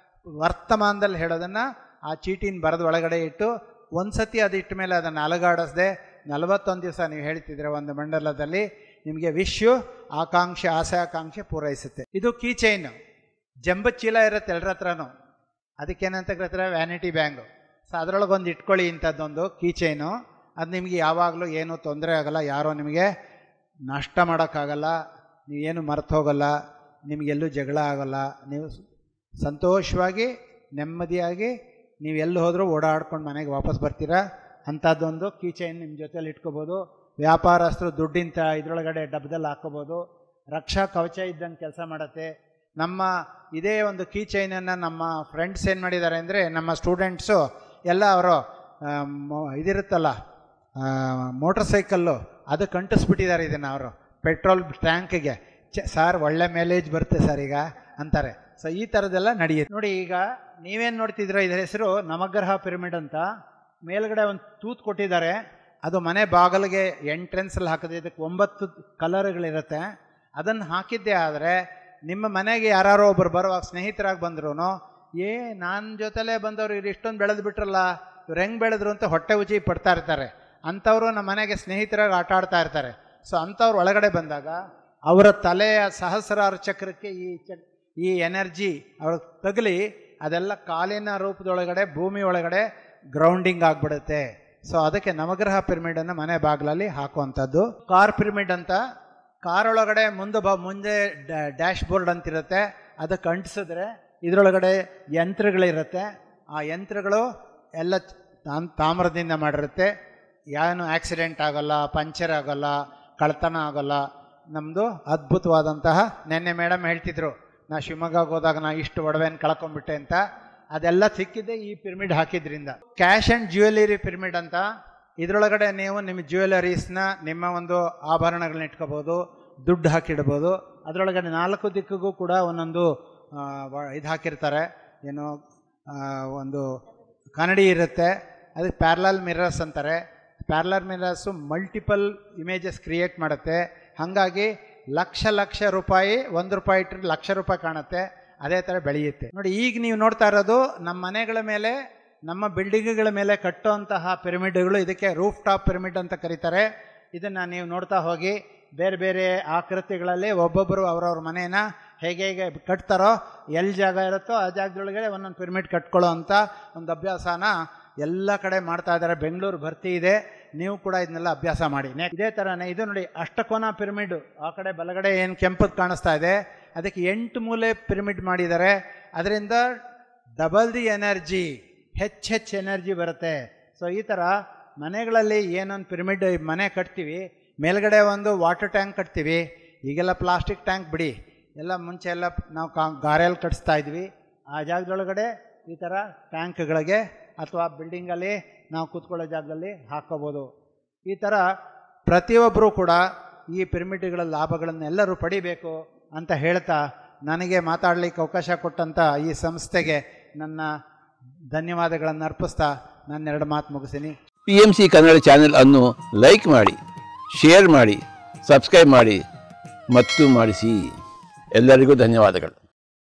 ವರ್ತಮಾನದಲ್ಲಿ ಹೇಳೋದನ್ನು ಆ ಚೀಟಿನ ಬರೆದು ಒಳಗಡೆ ಇಟ್ಟು ಒಂದು ಸತಿ ಅದು ಇಟ್ಟ ಮೇಲೆ ಅದನ್ನು ಅಲಗಾಡಿಸ್ದೆ 41 ದಿವಸ ನೀವು ಹೇಳ್ತಿದ್ರೆ ಒಂದು ಮಂಡಲದಲ್ಲಿ ನಿಮಗೆ ವಿಶ್ವ ಆಕಾಂಕ್ಷೆ, ಆಸೆ ಆಕಾಂಕ್ಷೆ ಪೂರೈಸುತ್ತೆ. ಇದು ಕೀ ಚೈನು, ಜಂಬ ಚೀಲ ಇರುತ್ತೆ ಎಲ್ಲರ ಹತ್ರನೂ. ಅದಕ್ಕೇನಂತ ಕರೀತಾರೆ ವ್ಯಾನಿಟಿ ಬ್ಯಾಂಗು. ಸೊ ಅದರೊಳಗೊಂದು ಇಟ್ಕೊಳ್ಳಿ ಇಂಥದ್ದೊಂದು ಕೀ ಚೈನು. ಅದು ನಿಮಗೆ ಯಾವಾಗಲೂ ಏನೂ ತೊಂದರೆ ಆಗೋಲ್ಲ, ಯಾರೋ ನಿಮಗೆ ನಷ್ಟ ಮಾಡೋಕ್ಕಾಗಲ್ಲ, ನೀವೇನು ಮರೆತು ಹೋಗೋಲ್ಲ, ನಿಮಗೆಲ್ಲೂ ಜಗಳ ಆಗೋಲ್ಲ, ನೀವು ಸಂತೋಷವಾಗಿ ನೆಮ್ಮದಿಯಾಗಿ ನೀವು ಎಲ್ಲಿ ಹೋದರೂ ಓಡಾಡ್ಕೊಂಡು ಮನೆಗೆ ವಾಪಸ್ ಬರ್ತೀರಾ. ಅಂಥದ್ದೊಂದು ಕೀ ಚೈನ್ ನಿಮ್ಮ ಜೊತೆಯಲ್ಲಿ ಇಟ್ಕೋಬೋದು. ವ್ಯಾಪಾರಸ್ಥರು ದುಡ್ಡಿಂತ ಇದರೊಳಗಡೆ ಡಬ್ಬದಲ್ಲಿ ಹಾಕ್ಕೋಬೋದು. ರಕ್ಷಾ ಕವಚ ಇದ್ದಂಗೆ ಕೆಲಸ ಮಾಡುತ್ತೆ. ನಮ್ಮ ಇದೇ ಒಂದು ಕೀ ಚೈನನ್ನು ನಮ್ಮ ಫ್ರೆಂಡ್ಸ್ ಏನು ಮಾಡಿದ್ದಾರೆ ಅಂದರೆ, ನಮ್ಮ ಸ್ಟೂಡೆಂಟ್ಸು ಎಲ್ಲ ಅವರು ಇದಿರುತ್ತಲ್ಲ ಮೋಟರ್ ಸೈಕಲ್ಲು, ಅದಕ್ಕೆ ಅಂಟಿಸ್ಬಿಟ್ಟಿದ್ದಾರೆ ಇದನ್ನು ಅವರು ಪೆಟ್ರೋಲ್ ಟ್ಯಾಂಕಿಗೆ. ಸರ್ ಒಳ್ಳೆ ಮೈಲೇಜ್ ಬರುತ್ತೆ ಸರ್ ಈಗ ಅಂತಾರೆ. ಸೊ ಈ ಥರದ್ದೆಲ್ಲ ನಡೆಯುತ್ತೆ ನೋಡಿ. ಈಗ ನೀವೇನು ನೋಡ್ತಿದ್ದೀರೋ ಇದರ ಹೆಸರು ನವಗ್ರಹ ಪಿರಮಿಡ್ ಅಂತ. ಮೇಲ್ಗಡೆ ಒಂದು ತೂತು ಕೊಟ್ಟಿದ್ದಾರೆ, ಅದು ಮನೆ ಬಾಗಿಲಿಗೆ ಎಂಟ್ರೆನ್ಸಲ್ಲಿ ಹಾಕಿದ್ರೆ ಇದಕ್ಕೆ 9 ಕಲರ್ಗಳಿರುತ್ತೆ. ಅದನ್ನು ಹಾಕಿದ್ದೆ ಆದರೆ ನಿಮ್ಮ ಮನೆಗೆ ಯಾರೋ ಒಬ್ಬರು ಬರುವಾಗ ಸ್ನೇಹಿತರಾಗಿ ಬಂದ್ರು, ನನ್ನ ಜೊತೆಲೇ ಬಂದವರು ಇವ್ರು ಇಷ್ಟೊಂದು ಬೆಳೆದು ಬಿಟ್ರಲ್ಲ, ಇವ್ರು ಹೆಂಗೆ ಬೆಳೆದ್ರು ಅಂತ ಹೊಟ್ಟೆ ಉಚ್ಚಿ ಪಡ್ತಾ ಇರ್ತಾರೆ. ಅಂಥವರು ನಮ್ಮ ಮನೆಗೆ ಸ್ನೇಹಿತರಾಗಿ ಆಟ ಆಡ್ತಾ ಇರ್ತಾರೆ. ಸೊ ಅಂಥವ್ರು ಒಳಗಡೆ ಬಂದಾಗ ಅವರ ತಲೆಯ ಸಹಸ್ರಾರು ಚಕ್ರಕ್ಕೆ ಈ ಎನರ್ಜಿ ಅವ್ರಿಗೆ ತಗಲಿ, ಅದೆಲ್ಲ ಕಾಲಿನ ರೂಪದೊಳಗಡೆ ಭೂಮಿ ಒಳಗಡೆ ಗ್ರೌಂಡಿಂಗ್ ಆಗಿಬಿಡುತ್ತೆ. ಸೊ ಅದಕ್ಕೆ ನವಗ್ರಹ ಪಿರಮಿಡನ್ನು ಮನೆ ಬಾಗಿಲಲ್ಲಿ ಹಾಕುವಂಥದ್ದು. ಕಾರ್ ಪಿರಮಿಡ್ ಅಂತ, ಕಾರ್ ಒಳಗಡೆ ಮುಂದೆ ಡ್ಯಾಶ್ ಬೋರ್ಡ್ ಅಂತಿರುತ್ತೆ, ಅದಕ್ಕೆ ಅಂಟಿಸಿದ್ರೆ ಇದರೊಳಗಡೆ ಯಂತ್ರಗಳಿರುತ್ತೆ. ಆ ಯಂತ್ರಗಳು ಎಲ್ಲ ತಾಮ್ರದಿಂದ ಮಾಡಿರುತ್ತೆ. ಏನು ಆಕ್ಸಿಡೆಂಟ್ ಆಗೋಲ್ಲ, ಪಂಚರ್ ಆಗೋಲ್ಲ, ಕಳ್ತನ ಆಗೋಲ್ಲ. ನಮ್ಮದು ಅದ್ಭುತವಾದಂತಹ, ನೆನ್ನೆ ಮೇಡಮ್ ಹೇಳ್ತಿದ್ರು, ನಾ ಶಿವಮೊಗ್ಗಕ್ಕೆ ಹೋದಾಗ ನಾ ಇಷ್ಟು ಒಡವೆಯನ್ನು ಕಳ್ಕೊಂಡ್ಬಿಟ್ಟೆ ಅಂತ. ಅದೆಲ್ಲ ಸಿಕ್ಕಿದ್ದೆ ಈ ಪಿರಮಿಡ್ ಹಾಕಿದ್ರಿಂದ. ಕ್ಯಾಶ್ ಆ್ಯಂಡ್ ಜ್ಯುವೆಲರಿ ಪಿರಮಿಡ್ ಅಂತ, ಇದರೊಳಗಡೆ ನೀವು ನಿಮ್ಮ ಜ್ಯುವೆಲರೀಸ್ನ, ನಿಮ್ಮ ಒಂದು ಆಭರಣಗಳನ್ನ ಇಟ್ಕೋಬೋದು, ದುಡ್ಡು ಹಾಕಿಡ್ಬೋದು. ಅದರೊಳಗಡೆ 4 ದಿಕ್ಕಿಗೂ ಕೂಡ ಒಂದೊಂದು ಇದು ಹಾಕಿರ್ತಾರೆ, ಏನು ಒಂದು ಕನ್ನಡಿ ಇರುತ್ತೆ. ಅದಕ್ಕೆ ಪ್ಯಾರಲಲ್ ಮಿರರ್ಸ್ ಅಂತಾರೆ. Parallel mirrors multiple images create ಮಾಡುತ್ತೆ. ಹಾಗಾಗಿ ಲಕ್ಷ ರೂಪಾಯಿ, 1 ರೂಪಾಯಿ ಇಟ್ಟರೆ ₹1,00,000 ಕಾಣುತ್ತೆ. ಅದೇ ಥರ ಬೆಳೆಯುತ್ತೆ ನೋಡಿ. ಈಗ ನೀವು ನೋಡ್ತಾ ಇರೋದು ನಮ್ಮ ಮನೆಗಳ ಮೇಲೆ, ನಮ್ಮ ಬಿಲ್ಡಿಂಗ್ಗಳ ಮೇಲೆ ಕಟ್ಟುವಂತಹ ಪಿರಮಿಡ್ಗಳು. ಇದಕ್ಕೆ ರೂಫ್ ಟಾಪ್ ಪಿರಮಿಡ್ ಅಂತ ಕರೀತಾರೆ. ಇದನ್ನು ನೀವು ನೋಡ್ತಾ ಹೋಗಿ, ಬೇರೆ ಬೇರೆ ಆಕೃತಿಗಳಲ್ಲಿ ಒಬ್ಬೊಬ್ಬರು ಅವರವ್ರ ಮನೇನ ಹೇಗೆ ಕಟ್ತಾರೋ, ಎಲ್ಲಿ ಜಾಗ ಇರುತ್ತೋ ಆ ಜಾಗದೊಳಗಡೆ ಒಂದೊಂದು ಪಿರಮಿಡ್ ಕಟ್ಕೊಳ್ಳೋ ಅಂಥ ಒಂದು ಅಭ್ಯಾಸನ ಎಲ್ಲ ಕಡೆ ಮಾಡ್ತಾ ಇದ್ದಾರೆ. ಬೆಂಗಳೂರು ಭರ್ತಿ ಇದೆ, ನೀವು ಕೂಡ ಇದನ್ನೆಲ್ಲ ಅಭ್ಯಾಸ ಮಾಡಿ. ಇದೇ ಥರನೇ ಇದು ನೋಡಿ, ಅಷ್ಟಕೋನ ಪಿರಮಿಡ್. ಆ ಕಡೆ ಬಲಗಡೆ ಏನು ಕೆಂಪದು ಕಾಣಿಸ್ತಾ ಇದೆ, ಅದಕ್ಕೆ 8 ಮೂಲೆ ಪಿರಮಿಡ್ ಮಾಡಿದ್ದಾರೆ. ಅದರಿಂದ ಡಬಲ್ ದಿ ಎನರ್ಜಿ, ಹೆಚ್ಚು ಎನರ್ಜಿ ಬರುತ್ತೆ. ಸೊ ಈ ಥರ ಮನೆಗಳಲ್ಲಿ ಏನೊಂದು ಪಿರಮಿಡ್ ಮನೆ ಕಟ್ತೀವಿ, ಮೇಲ್ಗಡೆ ಒಂದು ವಾಟರ್ ಟ್ಯಾಂಕ್ ಕಟ್ತೀವಿ. ಈಗೆಲ್ಲ ಪ್ಲಾಸ್ಟಿಕ್ ಟ್ಯಾಂಕ್ ಬಿಡಿ, ಎಲ್ಲ ಮುಂಚೆ ಎಲ್ಲ ನಾವು ಗಾರೆಯಲ್ಲಿ ಕಟ್ಸ್ತಾ ಇದ್ವಿ. ಆ ಜಾಗದೊಳಗಡೆ ಈ ಥರ ಟ್ಯಾಂಕ್ಗಳಿಗೆ ಅಥವಾ ಬಿಲ್ಡಿಂಗಲ್ಲಿ ನಾವು ಕೂತ್ಕೊಳ್ಳೋ ಜಾಗದಲ್ಲಿ ಹಾಕ್ಕೋಬೋದು. ಈ ಥರ ಪ್ರತಿಯೊಬ್ಬರೂ ಕೂಡ ಈ ಪಿರಮಿಡ್ಗಳ ಲಾಭಗಳನ್ನೆಲ್ಲರೂ ಪಡಿಬೇಕು ಅಂತ ಹೇಳ್ತಾ, ನನಗೆ ಮಾತಾಡಲಿಕ್ಕೆ ಅವಕಾಶ ಕೊಟ್ಟಂಥ ಈ ಸಂಸ್ಥೆಗೆ ನನ್ನ ಧನ್ಯವಾದಗಳನ್ನು ಅರ್ಪಿಸ್ತಾ ನಾನು 2 ಮಾತು ಮುಗಿಸ್ತೀನಿ. PMC ಕನ್ನಡ ಚಾನೆಲ್ ಅನ್ನು ಲೈಕ್ ಮಾಡಿ, ಶೇರ್ ಮಾಡಿ, ಸಬ್ಸ್ಕ್ರೈಬ್ ಮಾಡಿ ಮತ್ತು ಮಾಡಿಸಿ. ಎಲ್ಲರಿಗೂ ಧನ್ಯವಾದಗಳು.